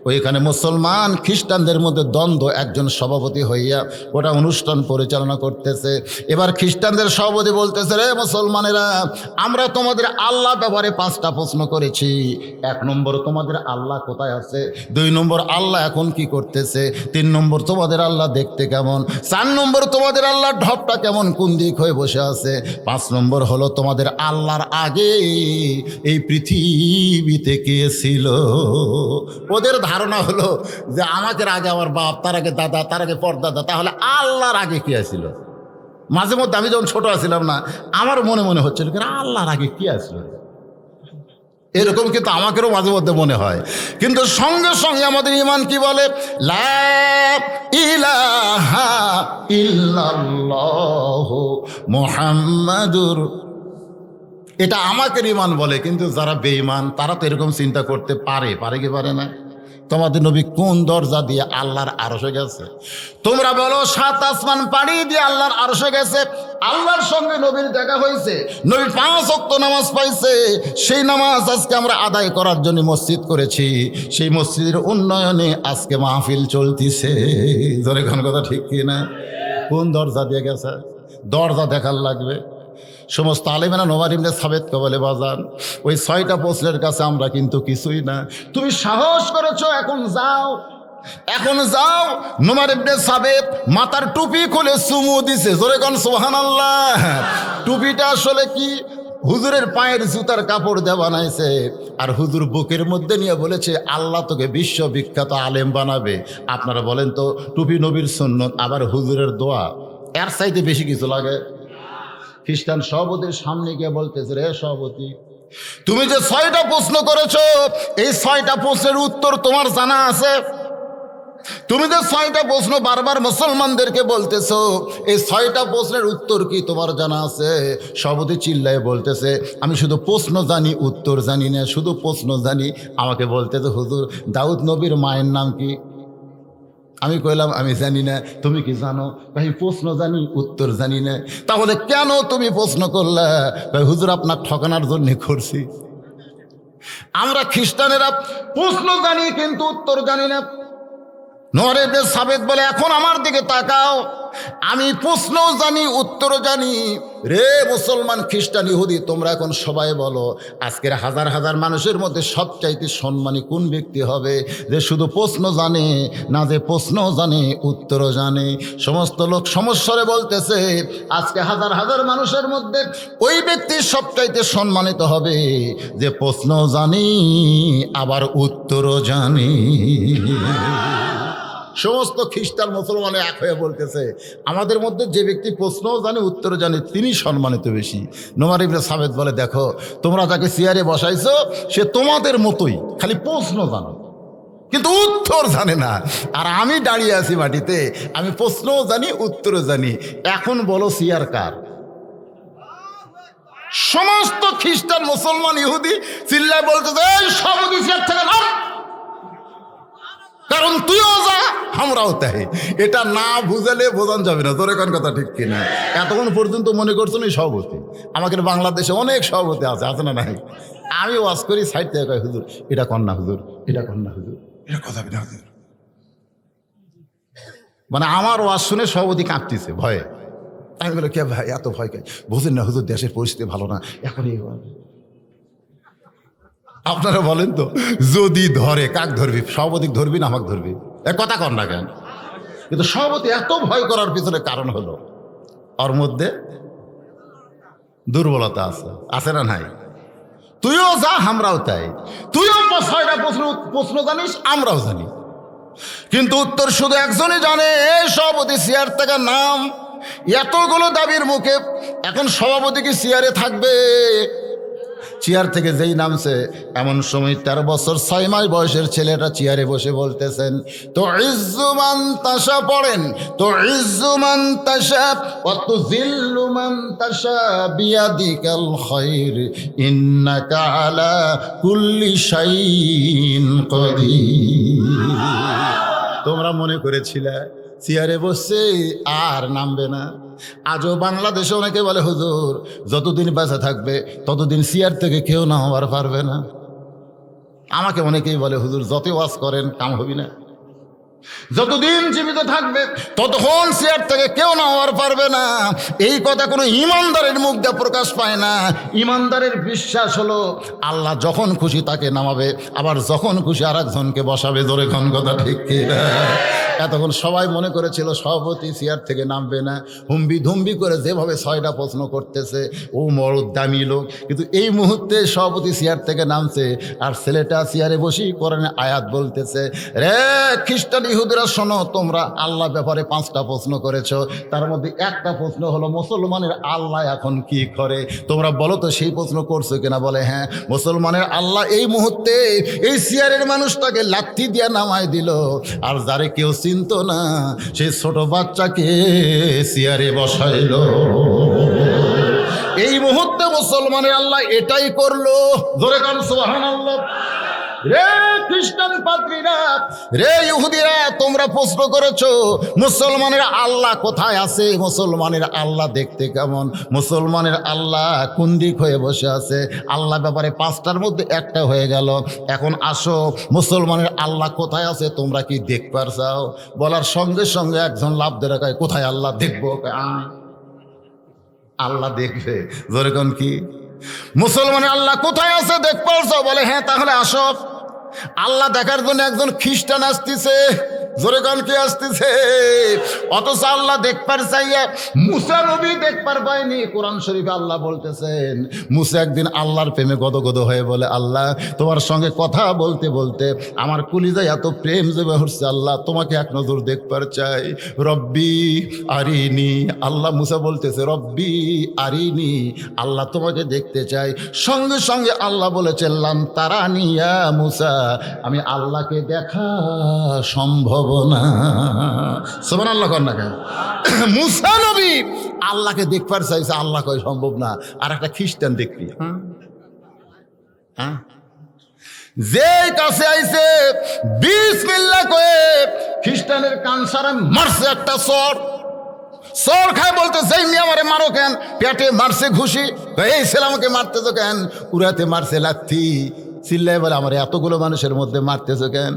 ওইখানে মুসলমান খ্রিস্টানদের মধ্যে দ্বন্দ্ব, একজন সভাপতি হইয়া ওটা অনুষ্ঠান পরিচালনা করতেছে। এবার খ্রিস্টানদের সভাপতি বলতেছে, রে মুসলমানেরা, আমরা তোমাদের আল্লাহ ব্যাপারে 5টা প্রশ্ন করেছি। 1 নম্বর, তোমাদের আল্লাহ কোথায় আছে? 2 নম্বর, আল্লাহ এখন কি করতেছে? 3 নম্বর, তোমাদের আল্লাহ দেখতে কেমন? 4 নম্বর, তোমাদের আল্লাহ ঢপটা কেমন, কোন দিক হয়ে বসে আছে? 5 নম্বর হলো, তোমাদের আল্লাহর আগে এই পৃথিবীতে কে ছিল? ওদের ধারণা হলো যে আমাদের আগে আমার বাপ, তার আগে দাদা, তার আগে পরদাদা, তাহলে আল্লাহর আগে কি আছিল? মাঝে মধ্যে আমি যখন ছোট আছিলাম না, আমার মনে মনে হচ্ছিল আল্লাহর আগে কি আসলো, এরকম কিন্তু আমাকেও মাঝে মধ্যে মনে হয়। কিন্তু সঙ্গে সঙ্গে আমাদের ঈমান কি বলে? লা ইলাহা ইল্লাল্লাহু মুহাম্মাদুর। এটা আমাকে ঈমান বলে, কিন্তু যারা বেঈমান তারা তো এরকম চিন্তা করতে পারে কি পারে না? তোমাদের নবী কোন দরজা দিয়ে আল্লাহর আরশে গেছে? তোমরা বলো 7 আসমান পাড়ি দিয়ে আল্লাহর আরশে গেছে। আল্লাহর সঙ্গে নবীর দেখা হয়েছে, নবী 5 ওয়াক্ত নামাজ পাইছে। সেই নামাজ আজকে আমরা আদায় করার জন্য মসজিদ করেছি, সেই মসজিদের উন্নয়নে আজকে মাহফিল চলতিছে। ধরে কোন কথা ঠিক কি না? কোন দরজা দিয়ে গেছে? দরজা দেখার লাগবে। সমস্ত আলেমেরা নোমান ইবনে সাবেতকে বলে, বাজান, ওই 6টা প্রশ্নের কাছে আমরা কিন্তু কিছুই না। তুমি সাহস করেছো, এখন যাও, এখন যাও। নোমান ইবনে সাবেত মাথার টুপি খুলে চুমু দিছে, জোরে কোন সুবহানাল্লাহ। টুপিটা আসলে কি? হুজুরের পায়ের জুতার কাপড় দিয়ে বানাইছে। আর হুজুর বুকের মধ্যে নিয়ে বলেছে, আল্লাহ তোকে বিশ্ববিখ্যাত আলেম বানাবে। আপনারা বলেন তো, টুপি নবীর সুন্নত, আবার হুজুরের দোয়া, এর চাইতে বেশি কিছু লাগে? খ্রিস্টান সভাপতির সামনে গিয়ে বলতেছে, রে সভাপতি, তুমি যে 6টা প্রশ্ন করেছো, এই 6টা প্রশ্নের উত্তর তোমার জানা আছে? তুমি যে 6টা প্রশ্ন বারবার মুসলমানদেরকে বলতেছো, এই 6টা প্রশ্নের উত্তর কি তোমার জানা আছে? সভাপতি চিল্লায় বলতেছে, আমি শুধু প্রশ্ন জানি, উত্তর জানি না। শুধু প্রশ্ন জানি। আমাকে বলতেছে, হুজুর, দাউদ নবীর মায়ের নাম কি? আমি কইলাম, আমি জানি না। তুমি কি জানো? ভাই, প্রশ্ন জানি, উত্তর জানি না। তাহলে কেন তুমি প্রশ্ন করলা? ভাই, হুজুর, আপনার ঠকানোর জন্য করছি। আমরা খ্রিস্টানেরা প্রশ্ন জানি কিন্তু উত্তর জানি না। নোমান ইবনে সাবেত বলে, এখন আমার দিকে তাকাও, আমি প্রশ্নও জানি, উত্তরও জানি। রে মুসলমান, খ্রিস্টান, ইহুদি, তোমরা এখন সবাই বলো, আজকের হাজার হাজার মানুষের মধ্যে সবচাইতে সম্মানী কোন ব্যক্তি হবে? যে শুধু প্রশ্ন জানে না, যে প্রশ্নও জানে, উত্তরও জানে। সমস্ত লোক সমস্যারে বলতেছে, আজকে হাজার হাজার মানুষের মধ্যে ওই ব্যক্তি সবচাইতে সম্মানিত হবে যে প্রশ্নও জানি, আবার উত্তরও জানি। সমস্ত খ্রিস্টান মুসলমান এক হয়ে বলতেছে, আমাদের মধ্যে যে ব্যক্তি প্রশ্নও জানে, উত্তরও জানে, তিনি সম্মানিত বেশি। নোমান ইবনে সাবেত বলে, দেখো, তোমরা যাকে চেয়ারে বসাইছো সে তোমাদের মতোই, খালি প্রশ্ন জানো কিন্তু উত্তর জানে না। আর আমি দাঁড়িয়ে আছি মাটিতে, আমি প্রশ্নও জানি, উত্তরও জানি। এখন বলো চেয়ার কার? সমস্ত খ্রিস্টান, মুসলমান, ইহুদি চিল্লায় বলতেছে, এই সভাপতি চেয়ার থেকে নাম, কারণ তুইও যা, আমরাও তাই। এটা না বুঝালে বোঝানো যাবে না। তোর এখন কথা ঠিক কিনা? এতক্ষণ পর্যন্ত মনে করছো না সভাপতি। আমাদের বাংলাদেশে অনেক সভাপতি আছে না নাই? আমি ওয়াজ করি, সাইড থেকে কয়, হুজুর এটা কর না, হুজুর এটা কর না, হুজুর এটা কথা না, হুজুর। মানে আমার ওয়াজ শুনে সভাপতি কাঁপতেছে ভয়ে। আমি বলে, কে ভাই এত ভয় কে? বুঝেন না হুজুর, দেশের পরিস্থিতি ভালো না এখন। আপনারা বলেন তো, যদি ধরে, কাক ধরবি? সভাপতি ধরবি না আমাকে ধরবি? এ কথা কর না কেন? কিন্তু সভাপতি এত ভয় করার পিছনে কারণ হলো ওর মধ্যে দুর্বলতা আছে, আছে না নাই? তুইও যা, আমরাও তাই। তুইও 6টা প্রশ্ন জানিস, আমরাও জানি, কিন্তু উত্তর শুধু একজনই জানে। এই সভাপতি চেয়ার থেকে নাম, এতগুলো দাবির মুখে এখন সভাপতি কি চেয়ারে থাকবে? চেয়ার থেকে যেই নামছে, এমন সময় 13 বছর 6 মাস বয়সের ছেলেটা চেয়ারে বসে বলতেছেন, তো ইজ্জুমান তাশা পড়েন, তো ইজ্জুমান তাশা ওয়া তুযিল্লু মান তাশা বিয়াদিকাল খায়র ইন্নাকা আলা কুল্লি শাইইন কাদির। তোমরা মনে করেছিলে চেয়ারে বসছে আর নামবে না? আজও বাংলাদেশে অনেকে বলে, হুজুর যতদিন বেঁচে থাকবে ততদিন চেয়ার থেকে কেউ নামাবার পারবে না। আমাকে অনেকেই বলে, হুজুর যত ওয়াজ করেন কাম হবি না, যতদিন জীবিত থাকবে ততক্ষণ চেয়ার থেকে কেউ নামাবার পারবে না। এই কথা কোনো ইমানদারের মুখ দিয়ে প্রকাশ পায় না। ইমানদারের বিশ্বাস হলো আল্লাহ যখন খুশি তাকে নামাবে, আবার যখন খুশি আর একজনকে বসাবে। জোরে কোন কথা ঠিক কিনা? এতক্ষণ সবাই মনে করেছিল সভাপতি চেয়ার থেকে নামবে না, হুম্বি ধুম্বি করে যেভাবে 6টা প্রশ্ন করতেছে, ও বড় দামি লোক। কিন্তু এই মুহূর্তে সভাপতি চেয়ার থেকে নামছে, আর ছেলেটা চেয়ারে বসেই কোরআনে আয়াত বলতেছে, রে খ্রিস্টান ইহুদিরা শোনো, তোমরা আল্লাহ ব্যাপারে 5টা প্রশ্ন করেছো, তার মধ্যে একটা প্রশ্ন হলো মুসলমানের আল্লাহ এখন কি করে, তোমরা বলো তো সেই প্রশ্ন করছো কিনা? বলে হ্যাঁ। মুসলমানের আল্লাহ এই মুহূর্তে এই চেয়ারের মানুষটাকে লাথি দিয়া নামায় দিল, আর যারে কেউ চিনতো না সেই ছোট বাচ্চাকে চেয়ারে বসাইল। এই মুহূর্তে মুসলমানের আল্লাহ এটাই করলো। জোরে কান সুবহানাল্লাহ। রে খ্রিস্টান পাদ্রীরা, রে ইহুদিরা, তোমরা প্রশ্ন করেছো মুসলমানের আল্লাহ কোথায় আছে, মুসলমানের আল্লাহ দেখতে কেমন, মুসলমানের আল্লাহ কোন দিক হয়ে বসে আছে। আল্লাহ ব্যাপারে 5টার মধ্যে একটা হয়ে গেল। এখন আসো, মুসলমানের আল্লাহ কোথায় আছে তোমরা কি দেখবার চাও? বলার সঙ্গে সঙ্গে একজন লাভ ধরে কয়, কোথায় আল্লাহ দেখবো? আল্লাহ দেখবে। যেরকম কি মুসলমানের আল্লাহ কোথায় আছে দেখবার চাও? বলে হ্যাঁ, তাহলে আসো। আল্লাহ দেখার জন্য একজন খ্রিস্টান আসতেছে। জোরে গান কে আসতেছে? অথচ আল্লাহ দেখবার চাইয়া মুসা নবী দেখবার পায়নি। কোরআন শরীফে আল্লাহ বলতেছেন, মুসা একদিন আল্লাহর প্রেমে গদগদ হয়ে বলে, আল্লাহ তোমার সঙ্গে কথা বলতে বলতে আমার কলিজায় এত প্রেম জমে হচ্ছে, আল্লাহ তোমাকে এক নজর দেখবার চাই। রব্বি আরিনি। আল্লাহ মুসা বলতেছে, রব্বি আরিনি, আল্লাহ তোমাকে দেখতে চাই। সঙ্গে সঙ্গে আল্লাহ বলেছেন, লান তারানিয়া মুসা, আমি আল্লাহকে দেখা সম্ভব না। সুবহানাল্লাহ কর না কেন? মুসা নবী আল্লাহকে দেখবার চাইছে, আল্লাহ কয় সম্ভব না। আর একটা খ্রিস্টান দেখবি, হ্যাঁ, যে কাছে আইছে বিসমিল্লাহ কয়ে খ্রিস্টানের কান সারা মারছে একটা সর খায়। বলতে সেই মেয়ে আমারে মারো কেন? পেটে মারছে ঘুষি। এই ছেলে আমাকে মারতেছো কেন? উড়াতে মারছে লাথি। চিল্লায় বলে, আমার এতগুলো মানুষের মধ্যে মারতেছো কেন?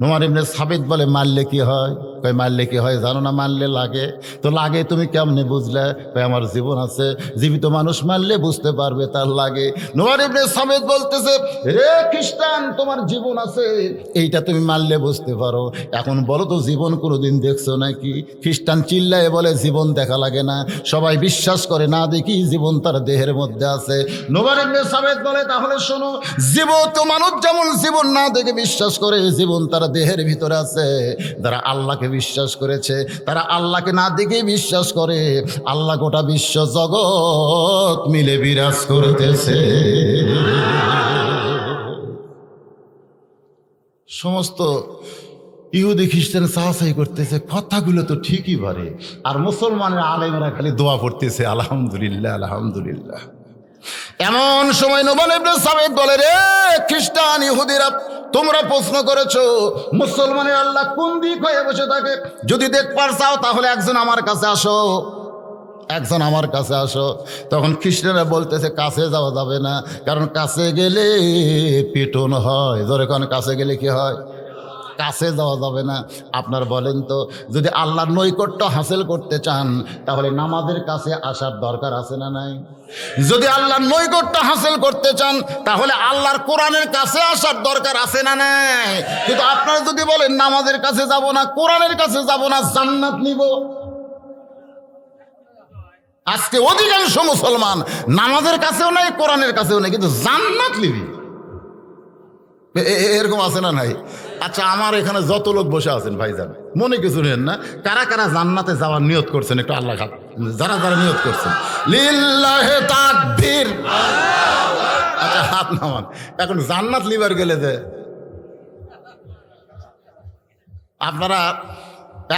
নোমান ইবনে সাবিত বলে, মারলে কি হয়? কয় মারলে কি হয় জানো না? মারলে লাগে। তো লাগে তুমি কেমনে বুঝলে? কয় আমার জীবন আছে, জীবিত মানুষ মারলে বুঝতে পারবে তার লাগে। নোমান ইবনে সাবিত বলতেছে, রে খ্রিস্টান তোমার জীবন আছে, এইটা তুমি মারলে বুঝতে পারো। এখন বলো তো জীবন কোনোদিন দেখছো নাকি? খ্রিস্টান চিল্লায় বলে, জীবন দেখা লাগে না, সবাই বিশ্বাস করে না দেখি জীবন তার দেহের মধ্যে আছে। নোমান ইবনে সাবিত বলে, তাহলে শোনো, জীবিত মানুষ যেমন জীবন না দেখে বিশ্বাস করে, জীবন তার দেহের ভিতরে আছে। যারা আল্লাহকে বিশ্বাস করেছে তারা আল্লাহকে না দেখে বিশ্বাস করে। আল্লাহ গোটা বিশ্ব জগৎ মিলে বিরাজ করতেছে। সমস্ত ইহুদি খ্রিস্টান চাহাচাই করতেছে, কথাগুলো তো ঠিকই পারে, আর মুসলমানের আলেমরা খালি দোয়া পড়তেছে, আলহামদুলিল্লাহ আলহামদুলিল্লাহ। এমন সময় নোমান ইবনে সাবিত বলে, রে খ্রিস্টান ইহুদিরা, তোমরা প্রশ্ন করেছো মুসলমানের আল্লাহ কোন দিক হয়ে বসে থাকে। যদি দেখবার চাও তাহলে একজন আমার কাছে আসো, একজন আমার কাছে আসো। তখন খ্রিস্টানরা বলতেছে, কাছে যাওয়া যাবে না, কারণ কাছে গেলে পিটন হয়। ধরে কারণ কাছে গেলে কি হয়? কাছে যাওয়া যাবে না। আপনার বলেন তো, যদি আল্লাহর নৈকট্য হাসিল করতে চান তাহলে নামাজের কাছে আসার দরকার আছে না নাই? যদি আল্লাহর নৈকট্য হাসিল করতে চান তাহলে আল্লাহর কোরআনের কাছে আসার দরকার আছে না নাই? কিন্তু আপনারা যদি বলেন নামাজের কাছে যাব না, কোরআনের কাছে যাব না, জান্নাত নিব, আজকে অধিকাংশ মুসলমান নামাজের কাছেও নাই, কোরআনের কাছেও নাই, কিন্তু জান্নাত লিবি। এরকম আছে না নাই? আচ্ছা, আমার এখানে যত লোক বসে আছেন ভাইজান, মনে কিছু নেন না, কারা কারা জান্নাতে যাওয়ার নিয়ত করছেন একটু আল্লাহ হাত, যারা যারা নিয়ত করছেন লিল্লাহে তাকবীর। আচ্ছা, হাত নামান। এখন জান্নাত লিবার গেলে যে আপনারা,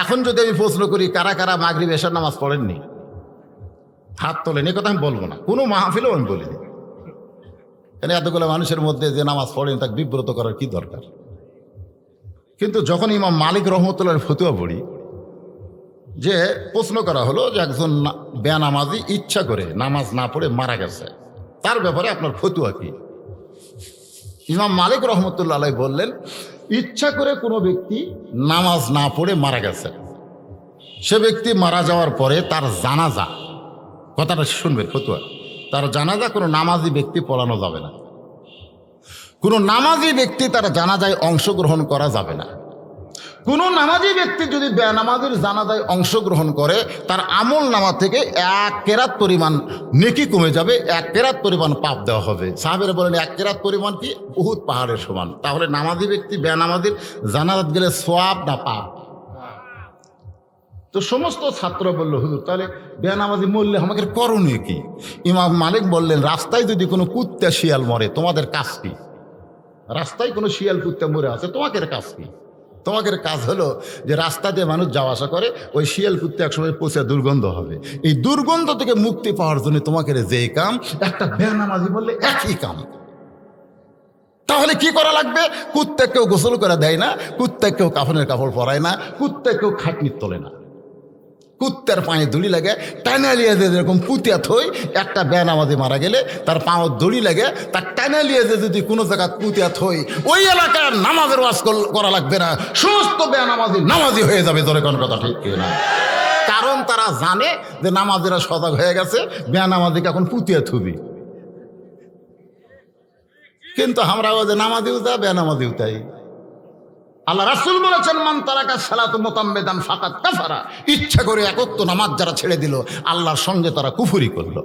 এখন যদি আমি প্রশ্ন করি কারা কারা মাগরিব এশার নামাজ পড়েননি, হাত তোলেন। এই কথা আমি বলবো না, কোনো মাহফিলেও আমি বলিনি। কেন এতগুলো মানুষের মধ্যে যে নামাজ পড়েন তাকে বিব্রত করার কি দরকার? কিন্তু যখন ইমাম মালিক রহমতুল্লাহর ফতুয়া পড়ি, যে প্রশ্ন করা হলো যে একজন বেনামাজি ইচ্ছা করে নামাজ না পড়ে মারা গেছে, তার ব্যাপারে আপনার ফতুয়া কি? ইমাম মালিক রহমতুল্লাহ আলাইহি বললেন, ইচ্ছা করে কোনো ব্যক্তি নামাজ না পড়ে মারা গেছে, সে ব্যক্তি মারা যাওয়ার পরে তার জানাজা, কথাটা শুনবেন ফতুয়া, তার জানাজা কোনো নামাজি ব্যক্তি পড়ানো যাবে না। কোনো নামাজি ব্যক্তি তার জানাজায় অংশগ্রহণ করা যাবে না। কোনো নামাজি ব্যক্তি যদি বেনামাজির জানাজায় অংশগ্রহণ করে, তার আমল নামা থেকে 1 কেরাত পরিমাণ নেকি কমে যাবে, 1 কেরাত পরিমাণ পাপ দেওয়া হবে। সাহাবেরা বলেন 1 কেরাত পরিমাণ কি? উহুদ পাহাড়ের সমান। তাহলে নামাজি ব্যক্তি বেনামাজির জানাজাত গেলে সওয়াব না পাপ? তো সমস্ত ছাত্র বলল, হুজুর তাহলে বেনামাজি মরলে আমাদের করণীয় কি? ইমাম মালিক বললেন, রাস্তায় যদি কোনো কুত্তা শিয়াল মরে, তোমাদের কাজ কি? রাস্তায় কোনো শিয়াল কুত্তা মরে আছে, তোমাদের কাজ কি? তোমাদের কাজ হলো যে রাস্তা দিয়ে মানুষ যাওয়া আসা করে, ওই শিয়াল কুত্তা একসময় পচে দুর্গন্ধ হবে, এই দুর্গন্ধ থেকে মুক্তি পাওয়ার জন্য তোমাদের যেই কাম, একটা বেনামাজি বললে একই কাম। তাহলে কি করা লাগবে? কুত্তা কেউ গোসল করে দেয় না, কুত্তা কেউ কাফনের কাপড় পরায় না, কুত্তা কেউ খাটনির তোলে না। কুত্তার পায়ে দড়ি লাগে, টানালিয়া যে যেরকম পুতিয়া থই, একটা বেনামাজি মারা গেলে তার পাঁও দড়ি লাগে, তার টানালিয়া যে যদি কোনো জায়গা পুতিয়া থই, ওই এলাকার নামাজের ওয়াজ করা লাগবে না, সমস্ত বেনামাজি নামাজি হয়ে যাবে। ধরে কোন কথা ঠিক না? কারণ তারা জানে যে নামাজিরা সজাগ হয়ে গেছে, বেনামাজিকে এখন পুতিয়া থুবি। কিন্তু আমরা যে নামাজিও যা, বেনামাজিও তাই। আল্লাহ রাসূল বলেছেন, মান তারাকা সালাতু মুতাম্মিদান ফাকাত কাফারা। ইচ্ছা করে একত্ব নামাজ যারা ছেড়ে দিল, আল্লাহর সঙ্গে তারা কুফরি করলো।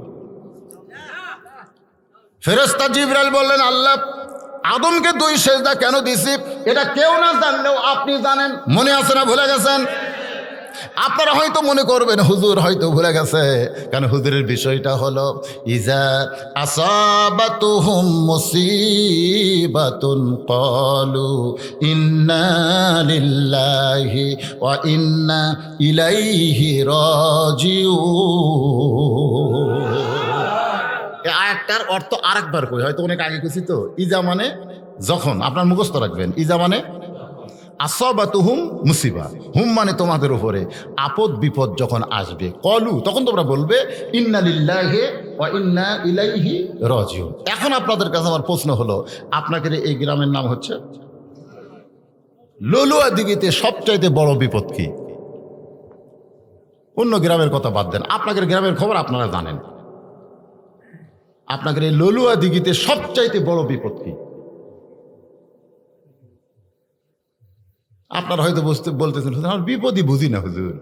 ফেরেশতা জিবরাইল বললেন, আল্লাহ আদমকে 2 সেজদা কেন দিছি? এটা কেউ না জানলেও আপনি জানেন। মনে আছে না ভুলে গেছেন? আপনারা হয়তো মনে করবেন হুজুর হয়তো ভুলে গেছে, কারণ হুজুরের বিষয়টা হলো, ইজা আসাবাতুহুম মুসিবাতুন ক্বালু ইন্না লিল্লাহি ওয়া ইন্না ইলাইহি রাজিউন। এই আয়াতটার অর্থ আরেকবার কই, হয়তো অনেক আগে কইছি তো। ইজা মানে যখন, আপনার মুখস্থ রাখবেন, ইজা মানে আসাবাতুহুম মুসিবা, হুম মানে তোমাদের উপরে আপদ বিপদ যখন আসবে, কলু তখন তোমরা বলবে ইন্না লিল্লাহি ওয়া ইন্না ইলাইহি রাজিউন। এখন আপনাদের কাছে আমার প্রশ্ন হলো, আপনাদের এই গ্রামের নাম হচ্ছে ললুয়া দিঘিতে সবচাইতে বড় বিপদ কি? অন্য গ্রামের কথা বাদ দেন, আপনাদের গ্রামের খবর আপনারা জানেন। আপনাদের এই ললুয়া দিঘিতে সবচাইতে বড় বিপদ কি? আপনারা হয়তো বলতেছেন, আমার বিপদই বুঝি না হুজুর।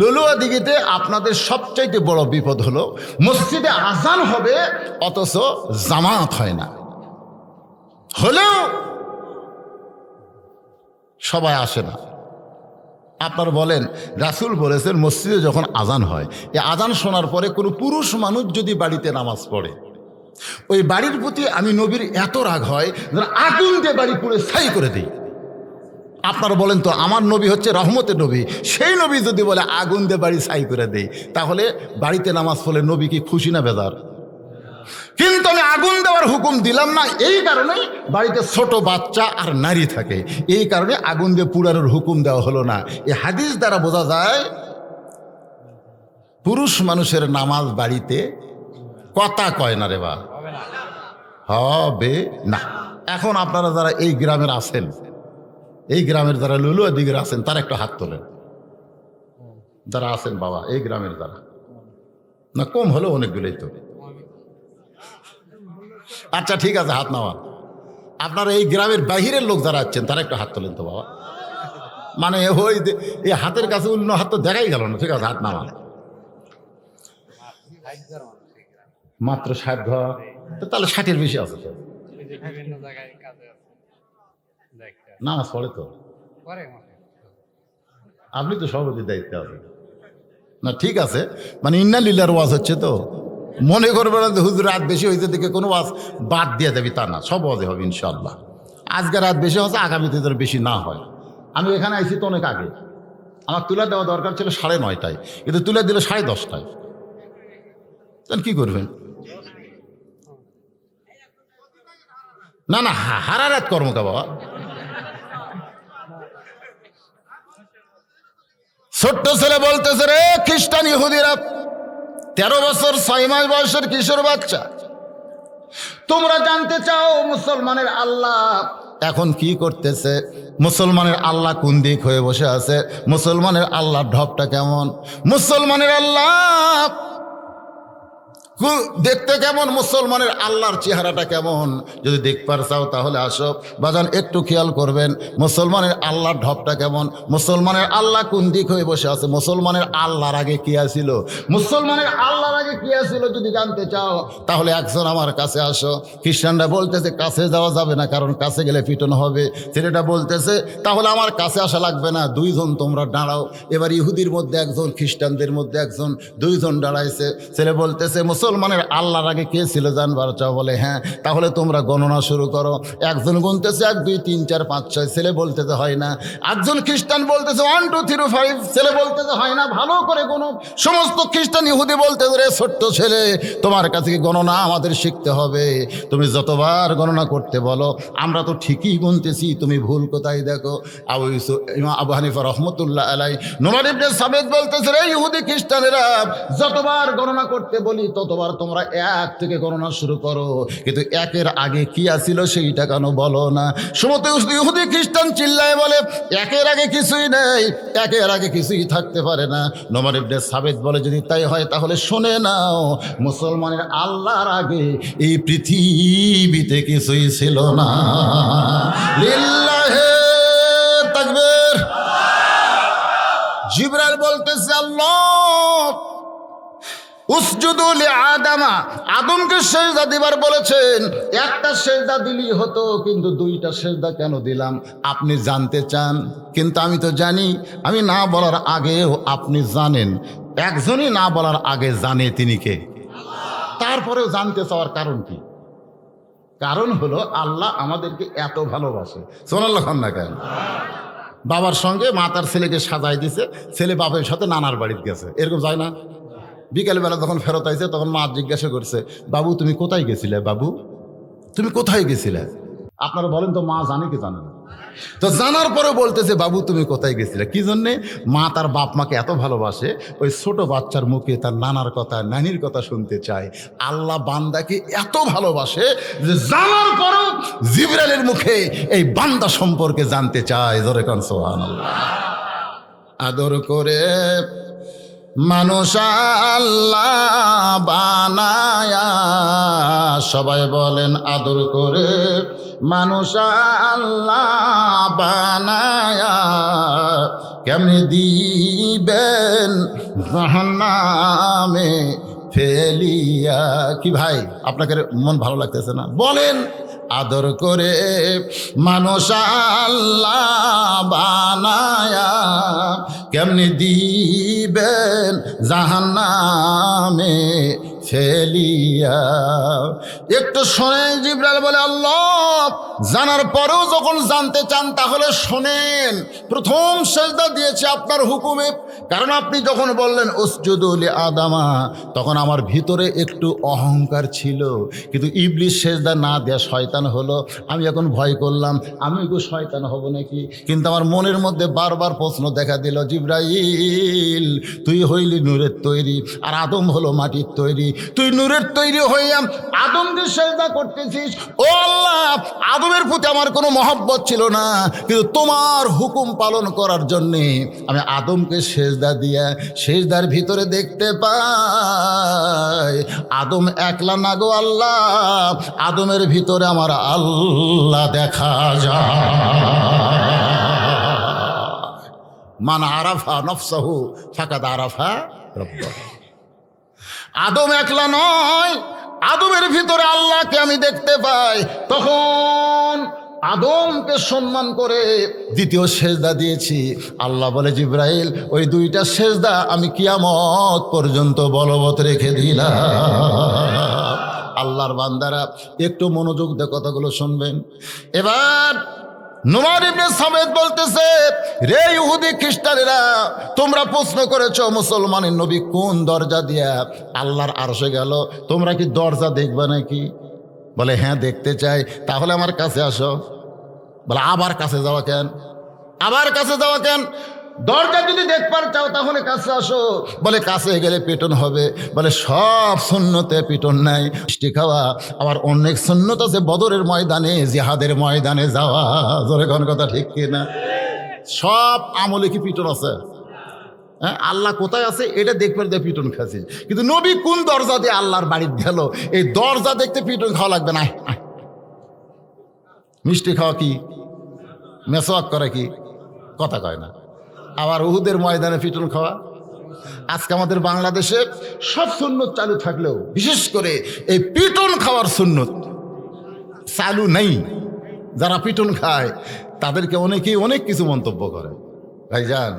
ললুয়া দিঘিতে আপনাদের সবচাইতে বড় বিপদ হলো, মসজিদে আজান হবে অথচ জামাত হয় না, হলেও সবাই আসে না। আপনারা বলেন, রাসূল বলেছেন মসজিদে যখন আজান হয়, এই আজান শোনার পরে কোনো পুরুষ মানুষ যদি বাড়িতে নামাজ পড়ে, ওই বাড়ির প্রতি আমি নবীর এত রাগ হয় যেন আগুন দিয়ে বাড়ি পুড়ে ছাই করে দিই। আপনারা বলেন তো, আমার নবী হচ্ছে রহমতের নবী, সেই নবী যদি বলে আগুন দিয়ে বাড়ি ছাই করে দেই, তাহলে বাড়িতে নামাজ পড়লে নবী কি খুশি না বেজার? কিন্তু আমি আগুন দেওয়ার হুকুম দিলাম না, এই কারণেই বাড়িতে ছোট বাচ্চা আর নারী থাকে, এই কারণে আগুন দিয়ে পুরানোর হুকুম দেওয়া হলো না। এই হাদিস দ্বারা বোঝা যায় পুরুষ মানুষের নামাজ বাড়িতে কথা কয় না রে বা, হবে না। এখন আপনারা যারা এই গ্রামের আছেন, এই গ্রামের যারা লুলুয়া দিঘির আছেন, তারা একটু হাত তোলেন। যারা আছেন বাবা এই গ্রামের, যারা না কম হলেও অনেকগুলোই তো। আচ্ছা ঠিক আছে, হাত নামা। আপনারা এই গ্রামের বাহিরের লোক যারা আছেন, তারা একটু হাত তোলেন তো বাবা। মানে ওই এই হাতের কাছে অন্য হাত তো দেখাই গেল না, ঠিক আছে হাত নামান। মাত্র 60 ঘর, তাহলে 60-এর বেশি আছে তো। নামাজ পড়ে তো, আপনি তো সভাপতির দায়িত্বে আছেন না, ঠিক আছে। মানে ইন্না লিল্লার ওয়াজ হচ্ছে তো, মনে করবে না হুজুর রাত বেশি হয়েছে দেখে কোনো ওয়াজ বাদ দিয়ে দেবি তা না, সব ওয়াজে হবে ইনশাল্লাহ। আজকে রাত বেশি হচ্ছে, আগামীতে যেন বেশি না হয়। আমি এখানে আইছি তো অনেক আগে, আমার তুলে দেওয়া দরকার ছিল 9:30টায়, কিন্তু তুলে দিল 10:30টায়। তাহলে কি করবেন? না না, হারারাত কর্মকা বাবা। ছোট্ট ছেলে বলতেছে, রে খ্রিস্টান ইহুদিরা, 13 বছর 6 মাস বয়সের কিশোর বাচ্চা, তোমরা জানতে চাও মুসলমানের আল্লাহ এখন কি করতেছে, মুসলমানের আল্লাহ কোন দিক হয়ে বসে আছে, মুসলমানের আল্লাহর ঢপটা কেমন, মুসলমানের আল্লাহ দেখতে কেমন, মুসলমানের আল্লাহর চেহারাটা কেমন। যদি দেখবার চাও তাহলে আসো বাজান, একটু খেয়াল করবেন মুসলমানের আল্লাহর ঢপটা কেমন, মুসলমানের আল্লাহ কোন দিক হয়ে বসে আছে, মুসলমানের আল্লাহর আগে কি আছিল, মুসলমানের আল্লাহর আগে কি আছিল যদি জানতে চাও তাহলে একজন আমার কাছে আসো। খ্রিস্টানরা বলতেছে কাছে যাওয়া যাবে না, কারণ কাছে গেলে পিটন হবে। ছেলেটা বলতেছে তাহলে আমার কাছে আসা লাগবে না, 2 জন তোমরা দাঁড়াও। এবার ইহুদির মধ্যে একজন, খ্রিস্টানদের মধ্যে একজন, 2 জন দাঁড়াইছে। ছেলে বলতেছে মুসলমানের আল্লাহর আগে কে ছিল জানবার চাও? বলে হ্যাঁ। তাহলে তোমরা গণনা শুরু করো। একজন গুনতেছে 1 2 3 4 5 6, ছেলে বলতেছে হয় না। একজন খ্রিস্টান বলতেছে 1 2 3 5, ছেলে বলতেছে হয় না, ভালো করে গুনো। সমস্ত খ্রিস্টান ইহুদি বলতেছে রে ছোট্ট ছেলে, তোমার কাছে কি গণনা আমাদের শিখতে হবে? তুমি যতবার গণনা করতে বলো আমরা তো ঠিকই গুনতেছি, তুমি ভুল কোথায় দেখো। আবু হানিফা রহমতুল্লাহ আলাই, নোমান ইবনে সাবিত বলতেছে রে ইহুদি খ্রিস্টানেরা, যতবার গণনা করতে বলি ততবার তোমরা 1 থেকে গণনা শুরু করো, কিন্তু 1-এর আগে কি আছিল সেইটা কেন বলো না? সমস্ত ইহুদি খ্রিস্টান চিল্লায় বলে 1-এর আগে কিছুই নেই, 1-এর আগে কিছুই থাকতে পারে না। নোমান ইবনে সাবিত বলে যদি তাই হয় তাহলে শুনে নাও, মুসলমানের আল্লাহর আগে এই পৃথিবীতে কিছুই ছিল না। লিল্লাহে তাকবীর। জিবরাইল বলতেছে আল্লাহ উসজুদু লিআদামা, আদমকে সেজদা দিবার বলেছেন। একটা সেজদা দিলেই হতো, কিন্তু 2টা সেজদা কেন দিলাম আপনি জানতে চান? কিন্তু আমি তো জানি, আমি না বলার আগেও আপনি জানেন। একজনই না বলার আগে জানে, তিনি কে? তারপরেও জানতে চাওয়ার কারণ কি? কারণ হলো আল্লাহ আমাদেরকে এত ভালোবাসে। সুবহানাল্লাহ না কেন? বাবার সঙ্গে মা তার ছেলেকে সাজাই দিছে, ছেলে বাপের সাথে নানার বাড়িতে গেছে, এরকম যায় না? বিকেলবেলা যখন ফেরত আইছে তখন মা জিজ্ঞাসা করছে, বাবু তুমি কোথায় গেছিলে? বাবু তুমি কোথায় গেছিলে? আপনারা বলেন তো, মা জানে কি জানে না? তো জানার পরেও বলতেছে বাবু তুমি কোথায় গেছিলে। কি জন্যে? মা তার বাপ মাকে এত ভালোবাসে, ওই ছোট বাচ্চার মুখে তার নানার কথা, নানির কথা শুনতে চায়। আল্লাহ বান্দাকে এত ভালোবাসে যে জানার পরেও জিবরাইলের মুখে এই বান্দা সম্পর্কে জানতে চায়। জোরে কান সুবহানাল্লাহ। আদর করে মানুষ আল্লাহ বানায়া, সবাই বলেন আদর করে মানুষ আল্লাহ বানায়া, কেমনে দিবেন জাহান্নামে ফেলিয়া। কি ভাই আপনাকে মন ভালো লাগতেছে না? বলেন আদর করে মানুষ আল্লাহ বানায়া, কেমনি দিবেন জাহান্নামে ফেলিয়া। একটু শোনেন। জিবরাইল বলে আল্লাহ জানার পরেও যখন জানতে চান তাহলে শোনেন। প্রথম সেজদা দিয়েছে আপনার হুকুমে, কারণ আপনি যখন বললেন উসজুদু লিআদামা, তখন আমার ভিতরে একটু অহংকার ছিল, কিন্তু ইবলিস সেজদা না দেয়া শয়তান হলো। আমি এখন ভয় করলাম আমি একটু শয়তান হব নাকি, কিন্তু আমার মনের মধ্যে বারবার প্রশ্ন দেখা দিল, জিবরাইল তুই হইলি নূরের তৈরি আর আদম হলো মাটির তৈরি, তুই নূরের তৈরি হইয়া আদমকে সেজদা করতেছিস। ও আল্লাহ, আদমের প্রতি আমার কোনো মহব্বত ছিল না, কিন্তু তোমার হুকুম পালন করার জন্যে আমি আদমকে সেজদা দিয়া সেজদার ভিতরে দেখতে পাই আদম একলা না গো আল্লাহ, আদমের ভিতরে আমার আল্লাহ দেখা যায়। মান আরাফা নফসাহু ফাকাদ আরাফা রাব্বাহ। আদম একলা নয়, আদমের ভিতরে আল্লাহকে আমি দেখতে পাই। তখন আদমকে সম্মান করে দ্বিতীয় সেজদা দিয়েছি। আল্লাহ বলে, জিব্রাইল ওই দুইটা সেজদা আমি কিয়ামত পর্যন্ত বলবৎ রেখে দিলাম। আল্লাহর বান্দারা একটু মনোযোগ দিয়ে কথাগুলো শুনবেন। এবার নুমান ইবনে সাবেত বলতেছে, রে ইহুদি খ্রিস্টানেরা, তোমরা প্রশ্ন করেছো মুসলমানের নবী কোন দরজা দিয়া আল্লাহর আরশে গেল, তোমরা কি দরজা দেখবে নাকি? বলে হ্যাঁ দেখতে চাই। তাহলে আমার কাছে আসো। বলে আবার কাছে যাওয়া কেন? আবার কাছে যাওয়া কেন? দরজা যদি দেখবার চাও তাহলে কাছে আসো। বলে কাছে গেলে পিটন হবে। বলে সব সুন্নতে পিটন নাই, মিষ্টি খাওয়া। আবার অনেক সুন্নত আছে বদরের ময়দানে, জিহাদের ময়দানে যাওয়া। জোরে কোন কথা ঠিক কিনা? সব আমলে কি পিটন আছে? হ্যাঁ, আল্লাহ কোথায় আছে এটা দেখবার দিয়ে পিটন খাচ্ছি। কিন্তু নবী কোন দরজা দিয়ে আল্লাহর বাড়িতে গেল, এই দরজা দেখতে পিটন খাওয়া লাগবে না। মিষ্টি খাওয়া কি, মেসওয়াক করা কি, কথা কয় না। আবার উহুদের ময়দানে পিটন খাওয়া। আজকে আমাদের বাংলাদেশে সব সুন্নত চালু থাকলেও বিশেষ করে এই পিটন খাওয়ার সুন্নত চালু নেই। যারা পিটন খায় তাদেরকে অনেকেই অনেক কিছু মন্তব্য করে। ভাইজান,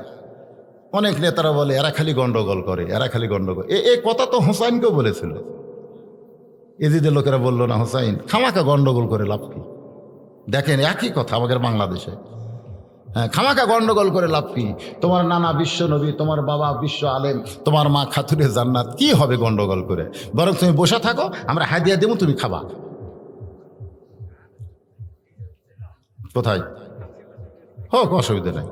অনেক নেতারা বলে এরা খালি গন্ডগোল করে, এরা খালি গন্ডগোল। এই কথা তো হোসাইনকেও বলেছিল। এজিদের লোকেরা বললো না, হোসাইন খামাকা গন্ডগোল করে লাভ কি? দেখেন একই কথা আমাদের বাংলাদেশে। হ্যাঁ, খামাকা গন্ডগোল করে লাভ কি? তোমার নানা বিশ্ব নবী, তোমার বাবা বিশ্ব আলেম, তোমার মা খাতুরে জান্নাত, কি হবে গন্ডগোল করে? বরং তুমি বসে থাকো, আমরা হাদিয়া দেবো, তুমি খাবা। কোথায় হোক অসুবিধা নেই,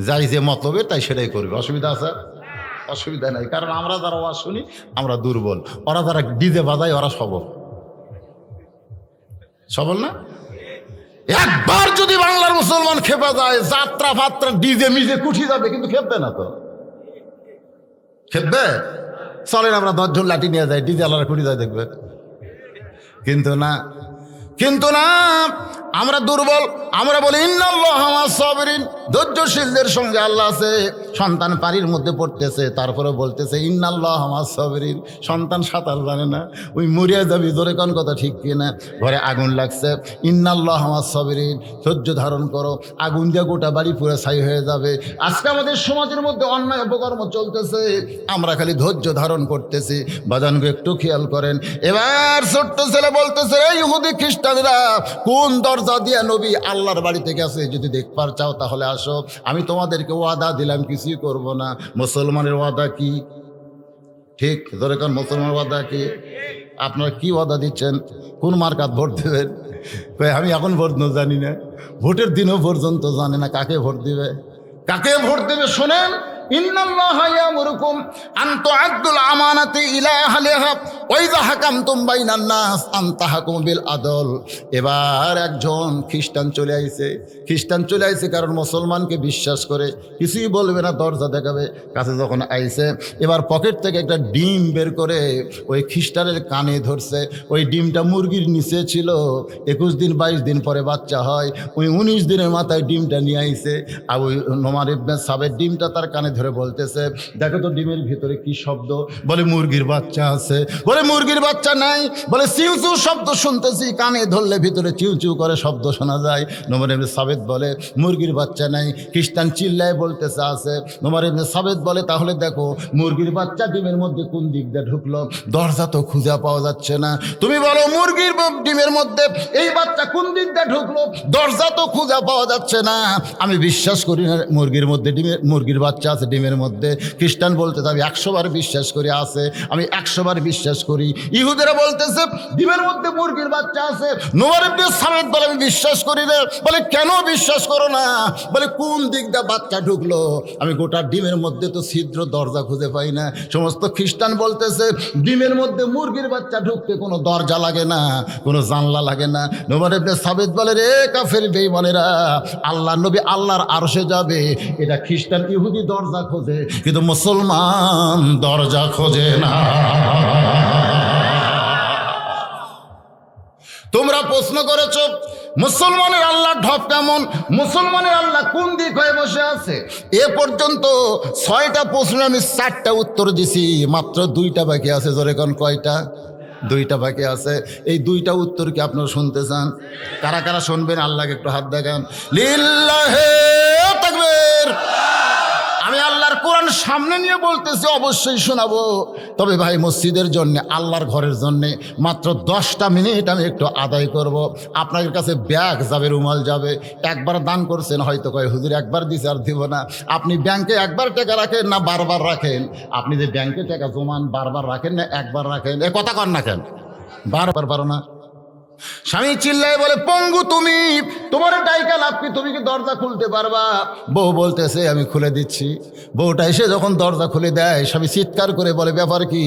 যাই যে মতলবে তাই সেটাই করবে। অসুবিধা আছে? অসুবিধা নাই। কারণ আমরা যারা ওয়াজ শুনি আমরা দুর্বল, ওরা যারা ডিজে বাজায় ওরা সবল। সবল না? একবার যদি বাংলার মুসলমান খেপে যায়, যাত্রা ফাত্রা ডিজে মিজে কুঠি যাবে, কিন্তু খেপবে না তো। খেপবে? চলেন আমরা 10 জন লাঠি নিয়ে যাই, ডিজে আলাদা কুঠি যায় দেখবে। কিন্তু না, কিন্তু না, আমরা দুর্বল। আমরা বলি ইন্নাল্লাহা মা'আস সাবিরিন, ধৈর্যশীলদের সঙ্গে আল্লাহ আছে। সন্তান পানির মধ্যে পড়তেছে, তারপরে বলতেছে ইন্নাল্লাহা মা'আস সাবিরিন। সন্তান সাঁতার জানে না, ওই মরিয়া যাবি। জোরে কোন কথা ঠিক কিনা? ঘরে আগুন লাগছে, ইন্নাল্লাহা মা'আস সাবিরিন, ধৈর্য ধারণ করো। আগুন দিয়ে গোটা বাড়ি পুরো ছাই হয়ে যাবে। আজকে আমাদের সমাজের মধ্যে অন্যায় অপকর্ম চলতেছে, আমরা খালি ধৈর্য ধারণ করতেছি। বাজানকে একটু খেয়াল করেন। এবার ছোট্ট ছেলে বলতেছে, এই ইহুদি খ্রিস্টানরা কোন দরজা দিয়া নবী আল্লাহর বাড়িতে গেছে, যদি দেখবার চাও তাহলে আসো। আমি তোমাদেরকে ওয়াদা দিলাম কিছুই করব না। মুসলমানের ওয়াদা কি? ঠিক ধরে কারণ মুসলমানের ওয়াদা কি? আপনারা কি ওয়াদা দিচ্ছেন? কোন মার্কাত ভোট দেবেন? আমি এখন ভোট জানি না, ভোটের দিনও পর্যন্ত জানে না কাকে ভোট দিবে। কাকে ভোট দেবে শোনেন, ইন্নাল্লাহা ইয়ামুরুকুম আন তুআদ্দুল আমানাতি ইলা আহলিহা ওয়া ইযা হাকামতুম বাইনান নাস আন তাহকুমু বিল আদল। এবার একজন খ্রিস্টান চলে আইছে। খ্রিস্টান চলে আইছে কারণ মুসলমানকে বিশ্বাস করে, কিছুই বলবে না, দরজা দেখাবে। কাছে যখন আইছে, এবার পকেট থেকে একটা ডিম বের করে ওই খ্রিস্টানের কানে ধরছে। ওই ডিমটা মুরগির নিচে ছিল। 21 দিন 22 দিন পরে বাচ্চা হয়। ওই 19 দিনের মাথায় ডিমটা নিয়ে আইছে। আর ওই নোমান ইবনে সাবের ডিমটা তার কানে ধরে বলতেছে, দেখো তো ডিমের ভিতরে কি শব্দ? বলে মুরগির বাচ্চা আছে। বলে মুরগির বাচ্চা নাই। বলে চিউ চিউ শব্দ শুনতেছি, কানে ধরলে ভিতরে চিউ চিউ করে শব্দ শোনা যায়। নোমান ইবনে সাবেত বলে মুরগির বাচ্চা নাই। খ্রিস্টান চিল্লায় বলতেছে আছে। নোমান ইবনে সাবেত বলে তাহলে দেখো মুরগির বাচ্চা ডিমের মধ্যে কোন দিক দিয়ে ঢুকলো? দরজা তো খুঁজে পাওয়া যাচ্ছে না। তুমি বলো মুরগির ডিমের মধ্যে এই বাচ্চা কোন দিক দিয়ে ঢুকলো? দরজা তো খুঁজে পাওয়া যাচ্ছে না। আমি বিশ্বাস করি না মুরগির মধ্যে মুরগির বাচ্চা আছে ডিমের মধ্যে। খ্রিস্টান বলতেছে আমি 100 বার বিশ্বাস করি আছে, আমি 100 বার বিশ্বাস করি। ইহুদিরা বলতেছে ডিমের মধ্যে মুরগির বাচ্চা আছে। নোমান ইবনে সাবেত বলে আমি বিশ্বাস করি না। বলে কেন বিশ্বাস করো না? বলে কোন দিক দিয়ে বাচ্চা ঢুকলো? আমি গোটা ডিমের মধ্যে তো ছিদ্র, দরজা খুঁজে পাই না। সমস্ত খ্রিস্টান বলতেছে ডিমের মধ্যে মুরগির বাচ্চা ঢুকতে কোনো দরজা লাগে না, কোনো জানলা লাগে না। নোমান ইবনে সাবেত বলে রে কাফের বেঈমানেরা, আল্লাহর নবী আল্লাহর আরশে যাবে, এটা খ্রিস্টান ইহুদি দরজা খোঁজে, কিন্তু মুসলমান দরজা খোঁজে না। তোমরা প্রশ্ন করেছ মুসলমানের আল্লাহ ঢপ কেমন, মুসলমানের আল্লাহ কোন দিক হয়ে বসে আছে। এ পর্যন্ত 6টা প্রশ্ন আমি 4টা উত্তর দিছি, মাত্র 2টা বাকি আছে। জোরে কোন কয়টা? 2টা বাকি আছে। এই 2টা উত্তর কি আপনারা শুনতে চান? কারা কারা শুনবেন আল্লাহকে একটু হাত দেখান। লিল্লাহে তাকবীর। আমি আল্লাহর কোরআন সামনে নিয়ে বলতেছি, অবশ্যই শোনাবো। তবে ভাই মসজিদের জন্য, আল্লাহর ঘরের জন্যে মাত্র 10টা মিনিট আমি একটু আদায় করব। আপনাদের কাছে ব্যাগ যাবে, রুমাল যাবে। একবার দান করছেন, হয়তো কয় হুজুর একবার দিছে আর দিব না। আপনি ব্যাংকে একবার টাকা রাখেন না বারবার রাখেন? আপনি যে ব্যাংকে টাকা জমান বারবার রাখেন না একবার রাখেন? এ কথা কন না কেন? বারবার পারো না? স্বামী চিল্লায় বলে, পঙ্গু তুমি, তোমার ডাইকা লাভ কি? তুমি কি দরজা খুলতে পারবা? বউ বলতেছে আমি খুলে দিচ্ছি। বউটা এসে যখন দরজা খুলে দেয়, স্বামী চিৎকার করে বলে, ব্যাপার কি?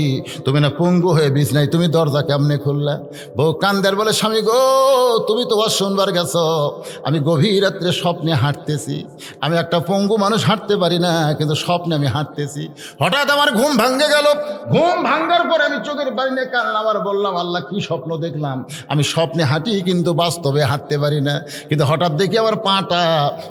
তুমি না পঙ্গু হয়ে বিছনায়, তুমি দরজা কেমনে খুললা? বউ কান্দার বলে, স্বামী গো, তুমি তো শুনবার গেছো, আমি গভীর রাত্রে স্বপ্নে হাঁটতেছি। আমি একটা পঙ্গু মানুষ, হাঁটতে পারি না, কিন্তু স্বপ্নে আমি হাঁটতেছি। হঠাৎ আমার ঘুম ভাঙ্গে গেল। ঘুম ভাঙ্গার পরে আমি চোখের বাইরে কান্না, আবার বললাম, আল্লাহ কি স্বপ্ন দেখলাম? আমি স্বপ্নে হাঁটি কিন্তু বাস্তবে হাঁটতে পারি না। কিন্তু হঠাৎ দেখি আমার পাটা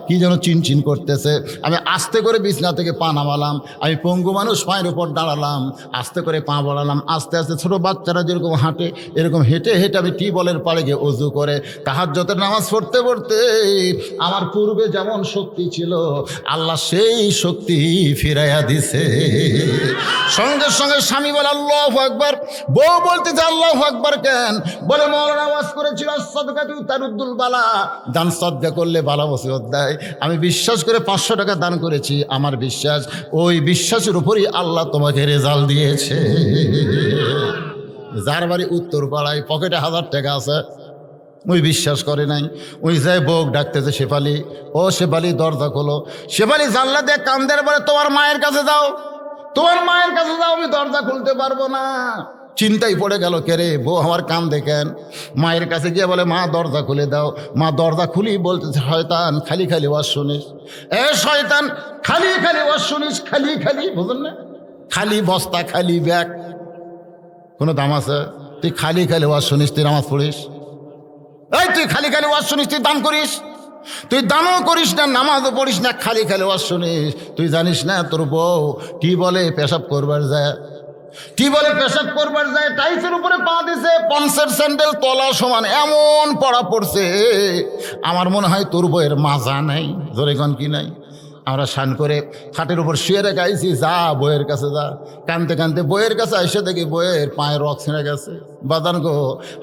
কি যেন চিনচিন করতেছে। আমি আস্তে করে বিছনা থেকে পা নামালাম। আমি পঙ্গু মানুষ, পায়ের উপর দাঁড়ালাম, আস্তে করে পা বাড়ালাম। আস্তে আস্তে ছোটো বাচ্চারা যেরকম হাঁটে, এরকম হেঁটে হেঁটে আমি টিউবওয়েলের পাড়ে গিয়ে অজু করে তাহাজ্জুদের নামাজ পড়তে পড়তে আমার পূর্বে যেমন শক্তি ছিল, আল্লাহ সেই শক্তি ফিরাইয়া দিছে। সঙ্গে সঙ্গে স্বামী বলে আল্লাহু আকবার। বউ বলতেছে আল্লাহু আকবার কেন? বলে মওলানা আওয়াজ করেছিল সাদকাতু তারুদ্দুল বালা, দান সাদকা করলে বালা মুসিবত দেয়। আমি বিশ্বাস করে 500 টাকা দান করেছি। আমার বিশ্বাস, ওই বিশ্বাসের উপরই আল্লাহ তোমাকে রেজাল্ট দিয়েছে। যার বাড়ি উত্তর পাড়ায়, পকেটে 1000 টাকা আছে, ওই বিশ্বাস করে নাই। ওই যায় বউ ডাকতেছে, শেফালি, ও শেফালি দরজা খোলো। শেফালি জানলা দিয়ে কান্দের বলে, তোমার মায়ের কাছে যাও, তোমার মায়ের কাছে যাও, আমি দরজা খুলতে পারবো না। চিন্তায় পড়ে গেল, কে রে? বউ আমার কান দেখেন। মায়ের কাছে গিয়ে বলে, মা দরজা খুলে দাও। মা দরজা খুলি বলতেছে, শয়তান খালি খালি ওয়াজ শুনিস। এ শয়তান, খালি খালি ওয়াজ শুনিস, খালি খালি, বুঝলেন না? খালি বস্তা, খালি ব্যাগ, কোনো দাম আছে? তুই খালি খালি ওয়াজ শুনিস, তুই নামাজ পড়িস? এই তুই খালি খালি ওয়াজ শুনিস, তুই দান করিস? তুই দানও করিস না, নামাজও পড়িস না, খালি খালি ওয়াজ শুনিস। তুই জানিস না তোর বউ কি বলে পেশাব করবার যায়? কি বলে পেশাব করবার যায়, টাইসের উপরে পা দিছে, পঞ্চের স্যান্ডেল তলা সমান এমন পড়া পড়ছে, আমার মনে হয় তোর বইয়ের মাজা নাই। জোরে গান কি নাই? আমরা শান করে খাটের উপর শুয়ে রেখে আইছি, যা বইয়ের কাছে যা। কানতে কানতে বইয়ের কাছে এসে দেখি বইয়ের পায়ে রক ছিঁড়ে গেছে। বাদান গো,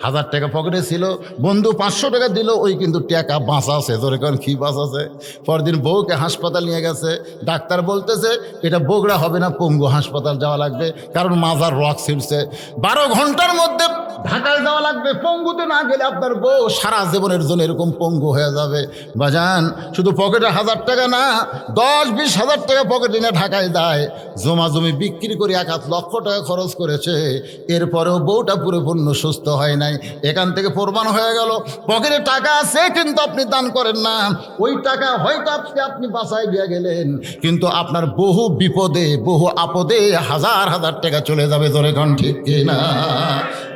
1000 টাকা পকেটে ছিল, বন্ধু 500 টাকা দিল, ওই কিন্তু টাকা বাঁচা আছে। তোর এখন কি বাঁচা আছে? পরদিন বউকে হাসপাতাল নিয়ে গেছে। ডাক্তার বলতেছে এটা বগুড়া হবে না, পঙ্গু হাসপাতাল যাওয়া লাগবে, কারণ মাজার রক ছিঁড়ছে। 12 ঘন্টার মধ্যে ঢাকায় যাওয়া লাগবে। পঙ্গুতে না গেলে আপনার বউ সারা জীবনের জন্য এরকম পঙ্গু হয়ে যাবে। বাজান, শুধু পকেটে 1000 টাকা না, 10-20 হাজার টাকা পকেটে নিয়ে ঢাকায় যায়। জমা জমি বিক্রি করে 1-1 লক্ষ টাকা খরচ করেছে। এরপরেও বউটা পরিপূর্ণ সুস্থ হয় নাই। এখান থেকে প্রমাণ হয়ে গেল, পকেটে টাকা আছে কিন্তু আপনি দান করেন না। ওই টাকা হয়তো আপনি বাঁচাই দিয়ে গেলেন, কিন্তু আপনার বহু বিপদে, বহু আপদে 1000-1000 টাকা চলে যাবে। ধরে কন ঠিক কিনা?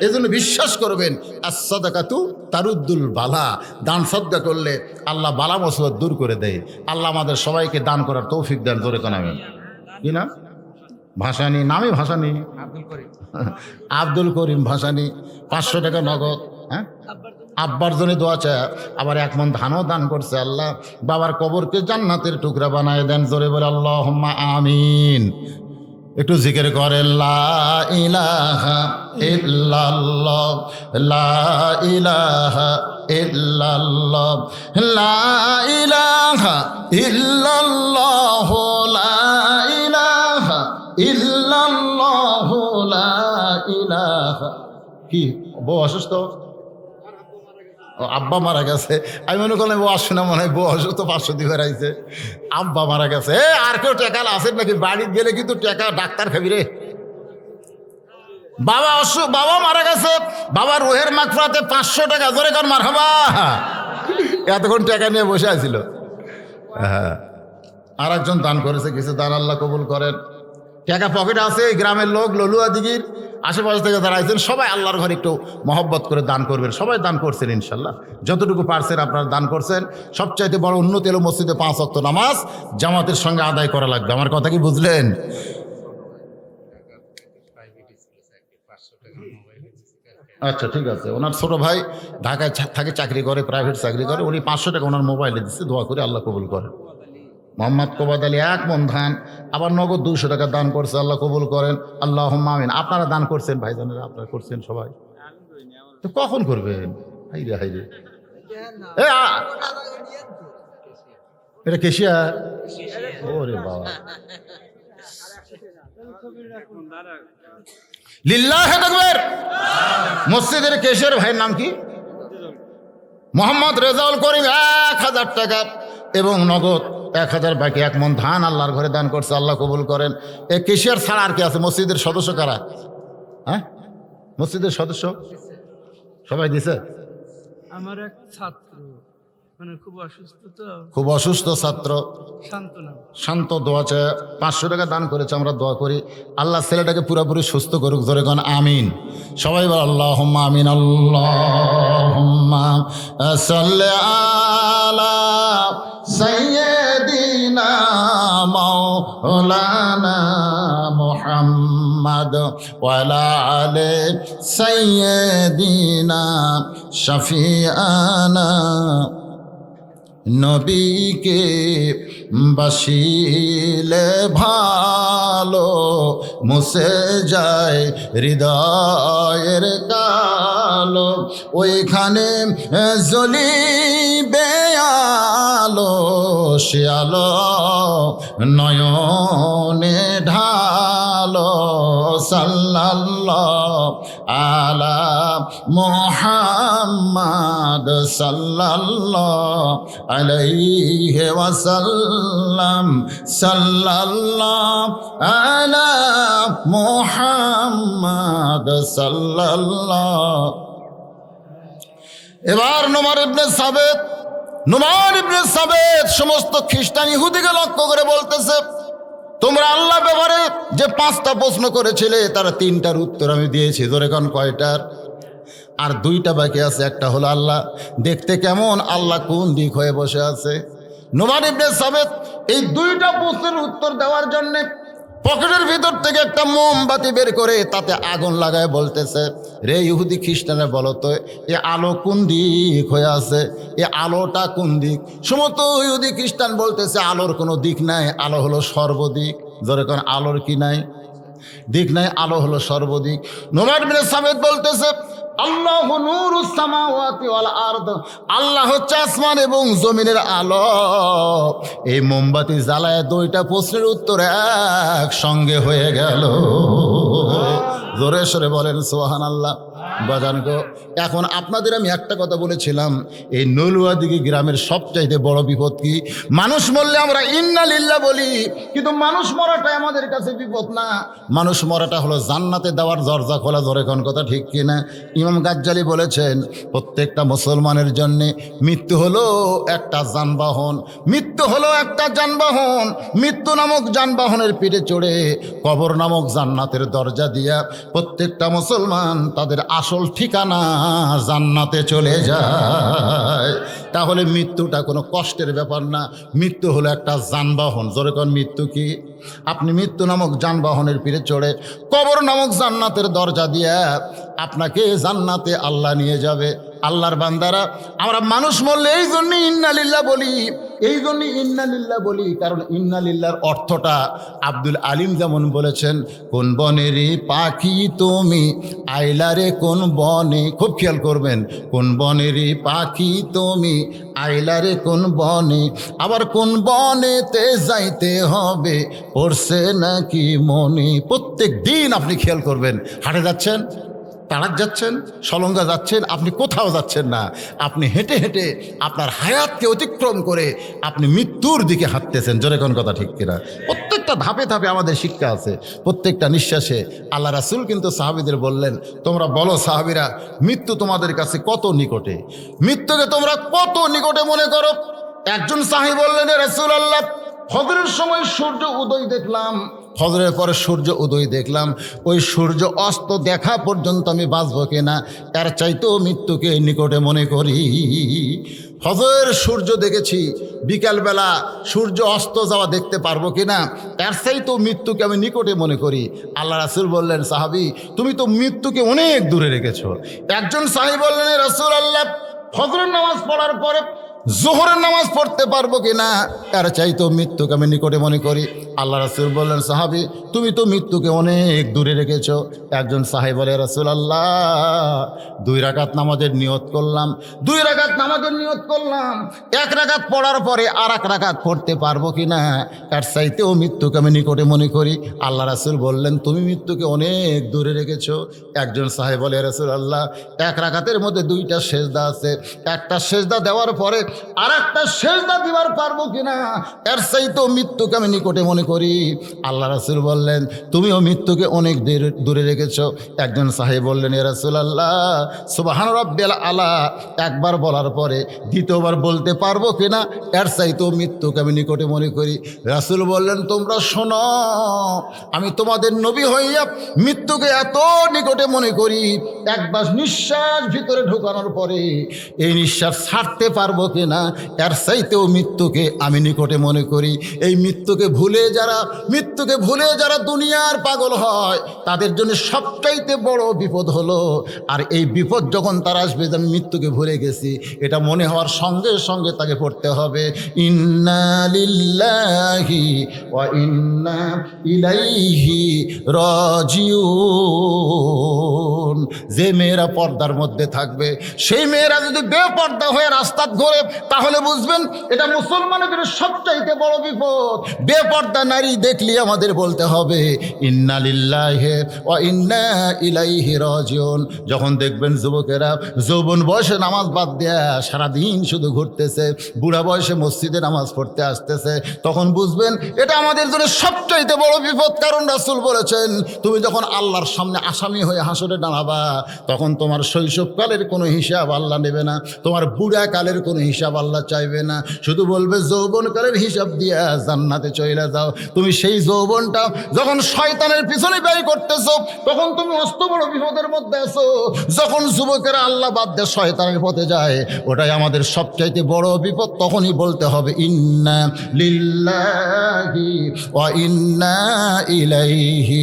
এজন্য বিশ্বাস করবেন, as-সাদাকাতু তারুদ্দুল বালা, দান সদকা করলে আল্লাহ বালা মুসিবত দূর করে দেয়। আল্লাহ আমাদের সবাইকে দান করার তৌফিক দেন। জোরে কানাবেন কি না? ভাসানি নামই ভাসানি, আব্দুল করিম ভাসানি, 500 টাকা নগদ। হ্যাঁ, আব্বার জন্য দোয়া চায়, আবার 1 মণ ধানও দান করছে। আল্লাহ বাবার কবরকে জান্নাতের টুকরা বানায় দেন। জোরে বলে আল্লাহুম্মা আমিন। একটু জিকির করে, লা ইলাহা ইল্লাল্লাহ, লা ইলাহা ইল্লাল্লাহ, লা ইলাহা ইল্লাল্লাহ, লা ইলাহা ইল্লাল্লাহ, লা ইলাহা। কি বউ অসুস্থ? ও আব্বা মারা গেছে। আমি মনে করলাম বউ আসছে না, মনে হয় বউ অসুস্থ, 500 দিয়ে বেড়াইছে। আব্বা মারা গেছে। আর কেউ টেকা আছে নাকি? বাড়ি গেলে কিন্তু টেকা ডাক্তার খাবি রে। বাবা মারা গেছে, বাবার রুহের মাগফিরাতে 500 টাকা। জোরে কার মারহাবা। এতক্ষণ টাকা নিয়ে বসে আছিল। হ্যাঁ, আর একজন দান করেছে, কিছু দান আল্লাহ কবুল করেন। টাকা পকেটে আছে, গ্রামের লোক ললুয়া দিঘির আশেপাশে থেকে যারা আছেন সবাই আল্লাহর ঘরে একটু মহব্বত করে দান করবেন। সবাই দান করছেন ইনশাল্লাহ, যতটুকু পারছেন আপনারা দান করছেন। সবচাইতে বড় উন্নতি হলো মসজিদে 5 ওয়াক্ত নামাজ জামাতের সঙ্গে আদায় করা লাগবে। আমার কথা কি বুঝলেন? আচ্ছা ঠিক আছে। ওনার ছোট ভাই ঢাকায় থাকে, চাকরি করে, প্রাইভেট চাকরি করে, উনি 500 টাকা ওনার মোবাইলে দিচ্ছে। দোয়া করে আল্লাহ কবুল করেন। মোহাম্মদ কোবাদ আলী 1 মণ ধান, আবার নগদ 200 টাকা দান করছে, আল্লাহ কবুল করেন। আল্লাহুম্মা আমিন। আপনারা দান করছেন ভাইজানেরা, আপনারা করছেন সবাই, তো কখন করবেন? হাইরে হাইরে, এটা কেশিয়ার, ওরে বাবা। লিল্লাহে তাকবীর। মসজিদের কেশিয়ার ভাইয়ের নাম কি? মোহাম্মদ রেজাউল করিম। 1000 টাকা এবং নগদ 1000, বাকি 1 মণ ধান আল্লাহর ঘরে দান করছে, আল্লাহ কবুল করেন। এই কেশিয়ার ছাড়া আর কি আছে? মসজিদের সদস্য কারা? হ্যাঁ, মসজিদের সদস্য সবাই দিছে? আমার এক ছাত্র, মানে খুব অসুস্থ, তো খুব অসুস্থ ছাত্র, শান্ত, দোয়া চায়, 500 টাকা দান করেছে। আমরা দোয়া করি আল্লাহ ছেলেটাকে পুরোপুরি সুস্থ করুক। ধরে কোন আমিন। সবাই বল আল্লাহুম্মা আমিন। আল্লাহুম্মা সাল্লি আলা সাইয়্যিদিনা মাওলানা মুহাম্মদ ওয়া আলা আলি সাইয়্যিদিনা শাফিআনা। নবীকে বাসিলে ভালো মুছে যায় হৃদয়ের কালো, ওইখানে জ্বলিবে আলো, সে আলো নয়নে ঢালো। সাল্লাল্লাহু আলা মুহাম্মাদ সাল্লাল্লাহু আলাইহি ওয়াসাল্লাম। সাল্লাল্লাহু আলা মুহাম্মাদ সাল্লাল্লাহু। এবার নোমান ইবনে সাবেত সমস্ত খ্রিস্টান ইহুদিকে লক্ষ্য করে বলতেছে, তোমরা আল্লাহ ব্যাপারে যে 5টা প্রশ্ন করেছিলে তার 3টার উত্তর আমি দিয়েছি। ধরে কোন কয়টার? আর 2টা বাকি আছে। একটা হলো আল্লাহ দেখতে কেমন, আল্লাহ কোন দিক হয়ে বসে আছে। নোমান ইবনে সাবেত এই 2টা প্রশ্নের উত্তর দেওয়ার জন্য পকেটের ভিতর থেকে একটা মোমবাতি বের করে তাতে আগুন লাগায় বলতেছে, রে ইহুদি খ্রিস্টানে বলো তো এ আলো কোন দিক হয়ে আছে, এ আলোটা কোন দিক? সমস্ত ইহুদি খ্রিস্টান বলতেছে আলোর কোনো দিক নাই, আলো হলো সর্বদিক। ধরে কোন আলোর কি নাই? দিক নাই, আলো হলো সর্বদিক। নোমান ইবনে সাবেত বলতেছে, আল্লাহু নূরুস সামাওয়াতি ওয়াল আরদ, আল্লাহ হচ্ছে আসমান এবং জমিনের আলো। এই মোমবাতি জ্বালায় 2টা প্রশ্নের উত্তর একসঙ্গে হয়ে গেল। জোরে সরে বলেন সুবহানাল্লাহ। বাজান গো, এখন আপনাদের আমি একটা কথা বলেছিলাম, এই নলুয়াদিঘি গ্রামের সবচাইতে বড় বিপদ কি? মানুষ মরলে আমরা ইন্না লিল্লাহ বলি, কিন্তু মানুষ মরাটা আমাদের কাছে বিপদ না। মানুষ মরাটা হলো জান্নাতে দেওয়ার দরজা খোলা। ধরে কোন কথা ঠিক কিনা? ইমাম গাজ্জালি বলেছেন, প্রত্যেকটা মুসলমানের জন্য মৃত্যু হলো একটা যানবাহন। মৃত্যু হলো একটা যানবাহন। মৃত্যু নামক যানবাহনের পিঠে চড়ে কবর নামক জান্নাতের দরজা দিয়া প্রত্যেকটা মুসলমান তাদের আসল ঠিকানা জান্নাতে চলে যায়। তাহলে মৃত্যুটা কোনো কষ্টের ব্যাপার না। মৃত্যু হলো একটা যানবাহন। জোরে কোন মৃত্যু কি? আপনি মৃত্যু নামক যানবাহনের পিঠে চড়ে কবর নামক জান্নাতের দরজা দিয়ে আপনাকে জান্নাতে আল্লাহ নিয়ে যাবে। আল্লাহর বান্দারা, আমরা মানুষ মরলে এই জন্য ইন্না লিল্লাহ বলি, এই জন্য ইন্না লিল্লাহ বলি, কারণ ইন্না লিল্লাহর অর্থটা আব্দুল আলিম যেমন বলেছেন, কোন বনেরই পাখি তুমি আইলারে কোন বনে। খুব খেয়াল করবেন, কোন বনেরই পাখি তুমি আইলারে কোন বনে, আবার কোন বনেতে যাইতে হবে পড়ছে নাকি মনে। প্রত্যেক দিন আপনি খেয়াল করবেন, হাটে যাচ্ছেন, তাড়াত যাচ্ছেন, সলঙ্গা যাচ্ছেন, আপনি কোথাও যাচ্ছেন না, আপনি হেঁটে হেঁটে আপনার হায়াতকে অতিক্রম করে আপনি মৃত্যুর দিকে হাঁটতেছেন। জোরে কোন কথা ঠিক কিনা? প্রত্যেকটা ধাপে ধাপে আমাদের শিক্ষা আছে, প্রত্যেকটা নিঃশ্বাসে। আল্লাহ রাসূল কিন্তু সাহাবীদের বললেন, তোমরা বলো সাহাবীরা, মৃত্যু তোমাদের কাছে কত নিকটে? মৃত্যুকে তোমরা কত নিকটে মনে করো? একজন সাহাবী বললেন, রাসূলুল্লাহ, ফজরের সময় সূর্য উদয় দেখলাম, ফজরের পরে সূর্য উদয় দেখলাম, ওই সূর্য অস্ত দেখা পর্যন্ত আমি বাঁচব কিনা, এর চাইতেও মৃত্যুকে নিকটে মনে করি। ফজরের সূর্য দেখেছি, বিকালবেলা সূর্য অস্ত যাওয়া দেখতে পারবো কিনা, এর চাইতেও মৃত্যুকে আমি নিকটে মনে করি। আল্লাহ রাসূল বললেন, সাহাবী তুমি তো মৃত্যুকে অনেক দূরে রেখেছো। একজন সাহাবী বললেন, রাসূল আল্লাহ ফজরের নামাজ পড়ার পরে জোহরের নামাজ পড়তে পারবো কিনা, এর চাইতেও মৃত্যুকে আমি নিকটে মনে করি। আল্লাহ রাসূল বললেন, সাহাবী তুমি তো মৃত্যুকে অনেক দূরে রেখেছো। একজন সাহাবী বলে, রাসূল আল্লাহ 2 রাকাত নামাজের নিয়ত করলাম, 2 রাকাত নামাজের নিয়ত করলাম, 1 রাকাত পড়ার পরে আর 1 রাকাত পড়তে পারবো কিনা, এর চাইতেও মৃত্যুকে আমি নিকটে মনে করি। আল্লাহ রাসূল বললেন, তুমি মৃত্যুকে অনেক দূরে রেখেছো। একজন সাহাবী বলে, রাসূল আল্লাহ 1 রাকাতের মধ্যে 2টা সেজদা আছে, একটা সেজদা দেওয়ার পরে আর একটা সেজদা দিবার পারবো কিনা, এর চাইতেও মৃত্যুকে আমি নিকটে মনে করি। আল্লাহ রাসূল বললেন, তুমিও মৃত্যুকে অনেক দূরে রেখেছো। একজন সাহাবী বললেন, ইয়া রাসূলুল্লাহ সুবহান রাব্বিয়াল আলা একবার বলার পরে দ্বিতীয়বার বলতে পারবো কিনা, এর চাইতেও মৃত্যুকে আমি নিকটে মনে করি। রাসূল বললেন, তোমরা শোনো, আমি তোমাদের নবী হইয়া মৃত্যুকে এত নিকটে মনে করি, একবার নিঃশ্বাস ভিতরে ঢোকানোর পরে এই নিঃশ্বাস ছাড়তে পারবো কিনা, এর চাইতেও মৃত্যুকে আমি নিকটে মনে করি। এই মৃত্যুকে ভুলে যারা দুনিয়ার পাগল হয়, তাদের জন্য সবচাইতে বড় বিপদ হলো, আর এই বিপদ যখন তার আসবে যে আমি মৃত্যুকে ভুলে গেছি, এটা মনে হওয়ার সঙ্গে সঙ্গে তাকে পড়তে হবে ইন্না লিল্লাহি ওয়া ইন্না ইলাইহি রাজিউন। যে মেয়েরা পর্দার মধ্যে থাকবে, সেই মেয়েরা যদি বেপর্দা হয়ে রাস্তা ঘোরে, তাহলে বুঝবেন এটা মুসলমানের জন্য সবচাইতে বড় বিপদ। বেপর্দা নারী দেখলে আমাদের বলতে হবে ইন্না লিল্লাহি ওয়া ইন্না ইলাইহি রাজিউন। যখন দেখবেন যুবকেরা যৌবন বয়সে নামাজ বাদ দেয়া সারাদিন শুধু ঘুরতেছে, বুড়া বয়সে মসজিদে নামাজ পড়তে আসতেছে, তখন বুঝবেন এটা আমাদের জন্য সবচাইতে বড় বিপদ। কারণ রাসূল বলেছেন, তুমি যখন আল্লাহর সামনে আসামি হয়ে হাসরে দাঁড়াবা, তখন তোমার শৈশবকালের কোনো হিসাব আল্লাহ নেবে না, তোমার বুড়া কালের কোনো হিসাব আল্লাহ চাইবে না, শুধু বলবে যৌবনকালের হিসাব দিয়া জান্নাতে চলে যাও। তুমি সেই যৌবনটা যখন শয়তানের পিছনে ব্যয় করতেছো, তখন তুমি অস্ত বড় বিপদের মধ্যে আছো। যখন যুবকেরা আল্লাহ বাদ দিয়ে শয়তানের পথে যায়, ওটাই আমাদের সবচাইতে বড় বিপদ। তখনই বলতে হবে ইন্না লিল্লাহি ওয়া ইন্না ইলাইহি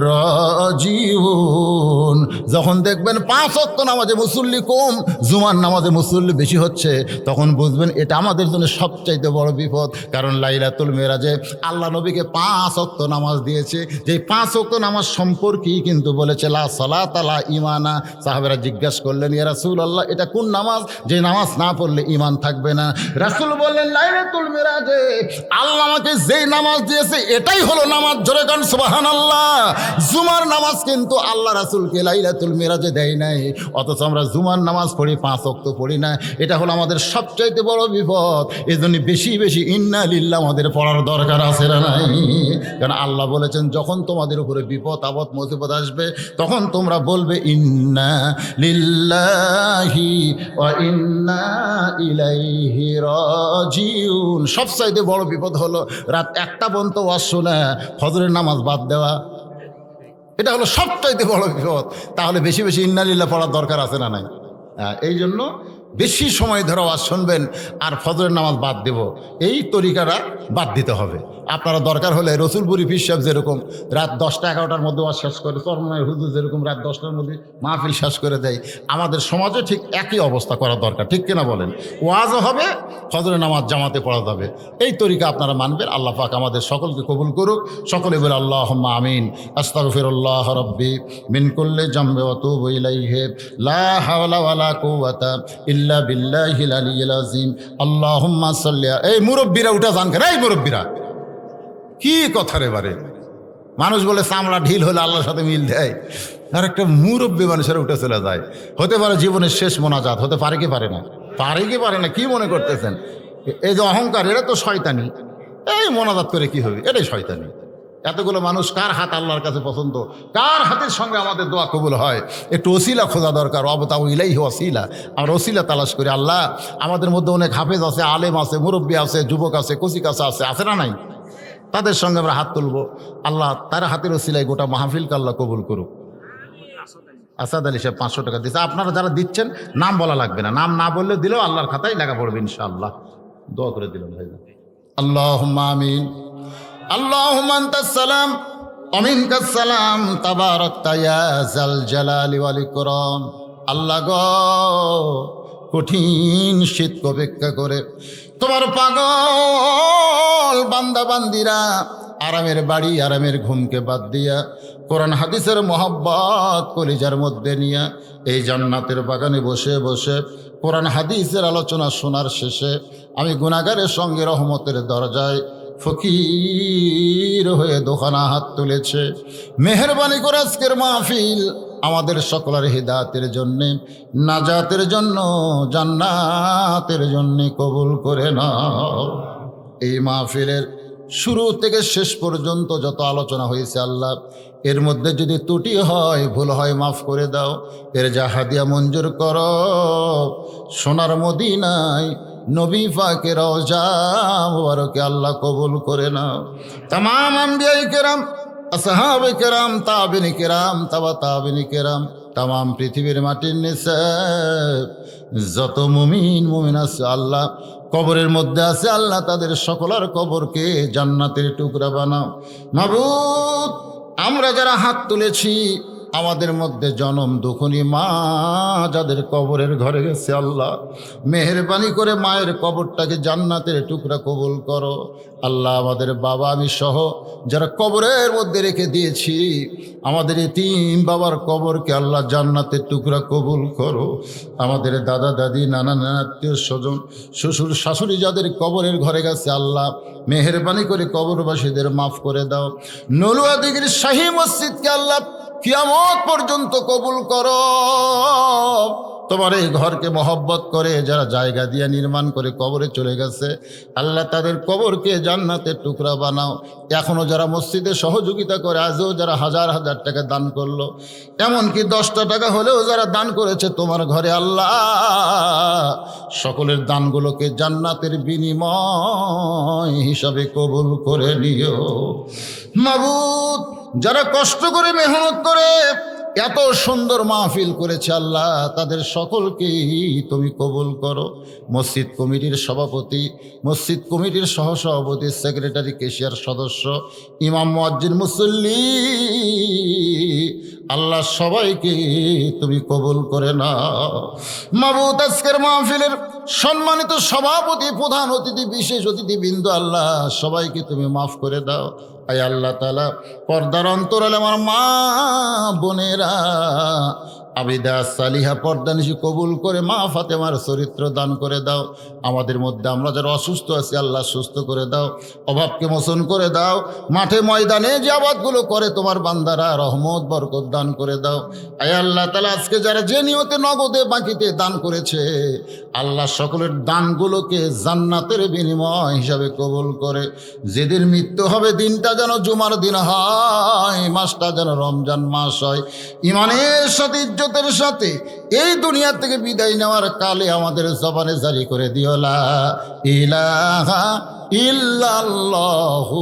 রাজিউন। যখন দেখবেন 5 ওয়াক্ত নামাজে মুসল্লি কম, জুমার নামাজে মুসল্লি বেশি হচ্ছে, তখন বুঝবেন এটা আমাদের জন্য সবচাইতে বড় বিপদ। কারণ লাইলাতুল মেরাজে আল্লাহ নবীকে 5 ওয়াক্ত নামাজ দিয়েছে, যে 5 ওয়াক্ত নামাজ সম্পর্কেই কিন্তু বলেছে লা সালাতা লা ঈমানা। সাহাবারা জিজ্ঞাসা করলেন, ইয়া রাসূলুল্লাহ এটা কোন নামাজ, যে নামাজ না পড়লে ঈমান থাকবে না? রাসূল বললেন, লাইলাতুল মেরাজে আল্লাহ আমাকে যেই নামাজ দিয়েছে এটাই হলো নামাজ। জোরে কান সুবহানাল্লাহ। জুমার নামাজ কিন্তু আল্লাহ রাসূলকে লাইলাতুল মেরাজে দেয় নাই, অথচ আমরা জুমার নামাজ পড়ি, 5 ওয়াক্ত পড়ি না। এটা হলো আমাদের সবচাইতে বড় বিপদ। এজন্য বেশি বেশি ইন্না লিল্লাহ আমাদের পড়ার দরকার আছে না নাই? কারণ আল্লাহ বলেছেন, যখন তোমাদের উপরে বিপদ আপদ মুসিবত আসবে, তখন তোমরা বলবে ইন্না লিল্লাহি ওয়া ইন্না ইলাইহি রাজিউন। সবচাইতে বড় বিপদ হলো রাত 1টা পর্যন্ত ওয়াজ শোনা, ফজরের নামাজ বাদ দেওয়া, এটা হলো সবচাইতে বড় বিপদ। তাহলে বেশি বেশি ইন্না লিল্লাহ পড়ার দরকার আছে না নাই? এই জন্য বেশি সময় ধরে ওয়াজ শুনবেন আর ফজরের নামাজ বাদ দেব, এই তরিকাটা বাদ দিতে হবে। আপনারা দরকার হলে রসুলপুরি পীর সাহেব যেরকম রাত 10টা 11টার মধ্যে ওয়াজ শেষ করে, চরমনাই হুজুর যেরকম রাত 10টার মধ্যে মাহফিল শেষ করে দেয়, আমাদের সমাজে ঠিক একই অবস্থা করা দরকার। ঠিক কিনা বলেন? ওয়াজও হবে, ফজরের নামাজ জামাতে পড়া যাবে। এই তরিকা আপনারা মানবেন। আল্লাহ পাক আমাদের সকলকে কবুল করুক। সকলে বলে আল্লাহুম্মা আমিন। আস্তাগফিরুল্লাহ রাব্বি মিন কুল্লি জামবি ওয়া তুবু ইলাইহি লা হাওলা ওয়ালা কুওয়াতা ইল্লা বিল্লাহিল আলিয়্যিল আযীম। আল্লাহুম্মা সাল্লি। এই মুরব্বিরা উঠা যান কেন? এই মুরব্বিরা কি কথা রে বারে? মানুষ বলে চামড়া ঢিল হলে আল্লাহর সাথে মিল দেয়, আর একটা মুরব্বী মানুষের উঠে চলে যায়। হতে পারে জীবনের শেষ মোনাজাত, হতে পারে কি পারে না? পারে কি পারে না? কি মনে করতেছেন? এই যে অহংকার, এটা তো শয়তানি। এই মোনাজাত করে কি হবে? এটাই শয়তানি। এতগুলো মানুষ, কার হাত আল্লাহর কাছে পছন্দ, কার হাতের সঙ্গে আমাদের দোয়া কবুল হয়, একটু ওসিলা খোঁজা দরকার। অবতাউ ইলাইহি ওয়াসিলা। আমরা ওসিলা তালাশ করি। আল্লাহ আমাদের মধ্যে অনেক হাফেজ আছে, আলেম আছে, মুরব্বী আছে, যুবক আছে, কচিকাচা আছে, আছে না নাই? তাদের সঙ্গে আমরা হাত তুলবো। আল্লাহ তার হাতের ওসিলায় গোটা মাহফিলকে আল্লাহ কবুল করুক। আসাদ আলী সাহেব 500 টাকা দিচ্ছে। আপনারা যারা দিচ্ছেন নাম বলা লাগবে না, নাম না বললে দিলেও আল্লাহর খাতায় লেখা পড়বে ইনশাআল্লাহ। দোয়া করে দিলাম ভাই। আল্লাহুম্মা আমিন। আল্লাহুম্মা আনতাস সালাম ওয়া মিনকাস সালাম তাবারাকতা ইয়া যাল জালালি ওয়াল ইকরাম। আল্লাহ গো, কঠিন শীত অপেক্ষা করে তোমার পাগল বান্দা বান্দিরা আরামের বাড়ি আরামের ঘুমকে বাদ দিয়া কোরআন হাদিসের মোহাব্বত কলিজার মধ্যে নিয়ে এই জান্নাতের বাগানে বসে বসে কোরআন হাদিসের আলোচনা শোনার শেষে আমি গুনাহগারের সঙ্গে রহমতের দরজায় ফকির হয়ে দোকানা হাত তুলেছে। মেহেরবানি করে আজকের মাহফিল আমাদের সকলের হিদায়াতের জন্যে, নাজাতের জন্য, জান্নাতের জন্যে কবুল করে নাও। এই মাহফিলের শুরু থেকে শেষ পর্যন্ত যত আলোচনা হয়েছে আল্লাহ, এর মধ্যে যদি ত্রুটি হয়, ভুল হয়, মাফ করে দাও। এর যা হাদিয়া মঞ্জুর করো সোনার মদিনায় নবী পাকের রওজা মুবারকে আল্লাহ কবুল করে নাও। তামাম আম্বিয়ায়ে কেরাম, আসহাবে কেরাম, তাবিনী কেরাম, তাবা তাবিনী কেরাম, তামাম পৃথিবীর মাটির নিচে যত মুমিন মুমিন আছে আল্লাহ কবরের মধ্যে আছে আল্লাহ, তাদের সকলের কবরকে জান্নাতের টুকরা বানাও। মাবুদ, আমরা যারা হাত তুলেছি আমাদের মধ্যে জনম দুখনি মা যাদের কবরের ঘরে গেছে আল্লাহ, মেহেরবানি করে মায়ের কবরটাকে জান্নাতের টুকরা কবুল করো। আল্লাহ, আমাদের বাবা আমি সহ যারা কবরের মধ্যে রেখে দিয়েছি আমাদের এতিম বাবার কবরকে আল্লাহ জান্নাতের টুকরা কবুল করো। আমাদের দাদা দাদি, নানা নানা, আত্মীয় স্বজন, শ্বশুর শাশুড়ি যাদের কবরের ঘরে গেছে আল্লাহ মেহেরবানি করে কবরবাসীদের মাফ করে দাও। নলুয়া দিঘির শাহী মসজিদকে আল্লাহ কিয়ামত পর্যন্ত কবুল করো। তোমার এই ঘরকে মহব্বত করে যারা জায়গা দিয়ে নির্মাণ করে কবরে চলে গেছে আল্লাহ, তাদের কবরকে জান্নাতের টুকরা বানাও। এখনও যারা মসজিদে সহযোগিতা করে, আজও যারা হাজার হাজার টাকা দান করলো, এমনকি 10টা টাকা হলেও যারা দান করেছে তোমার ঘরে আল্লাহ, সকলের দানগুলোকে জান্নাতের বিনিময় হিসাবে কবুল করে নিও। মাবুদ, যারা কষ্ট করে মেহনত করে এত সুন্দর মাহফিল করেছে আল্লাহ, তাদের সকলকেই তুমি কবুল করো। মসজিদ কমিটির সভাপতি, মসজিদ কমিটির সহসভাপতি, সেক্রেটারি, কেশিয়ার সদস্য, ইমাম, মুয়াজ্জিন, মুসল্লি আল্লাহ সবাইকে তুমি কবুল করে নাও। মাবুদ, আজকের মাহফিলের সম্মানিত সভাপতি, প্রধান অতিথি, বিশেষ অতিথিবৃন্দ আল্লাহ সবাইকে তুমি মাফ করে দাও। আয় আল্লাহ তাআলা, পর্দার অন্তরালে আমার মা বোনেরা আবিদা সালিহা পর্দানিশি কবুল করে মা ফাতেমার চরিত্র দান করে দাও। আমাদের মধ্যে আমরা যারা অসুস্থ আছি আল্লাহ সুস্থ করে দাও, অভাবকে মোচন করে দাও। মাঠে ময়দানে যে আবাদগুলো করে তোমার বান্দারা রহমত বরকত দান করে দাও। আয় আল্লাহ তাআলা, আজকে যারা যে নিয়তে নগদে বাকিতে দান করেছে আল্লাহ সকলের দানগুলোকে জান্নাতের বিনিময় হিসাবে কবুল করে। যেদিন মৃত্যু হবে দিনটা যেন জুমার দিন হয়, মাসটা যেন রমজান মাস হয়। ইমানের সাথে ইজ্জতের সাথে এই দুনিয়া থেকে বিদায় নেওয়ার কালে আমাদের জবানে জারি করে দিও লা ইলাহা ইল্লাল্লাহু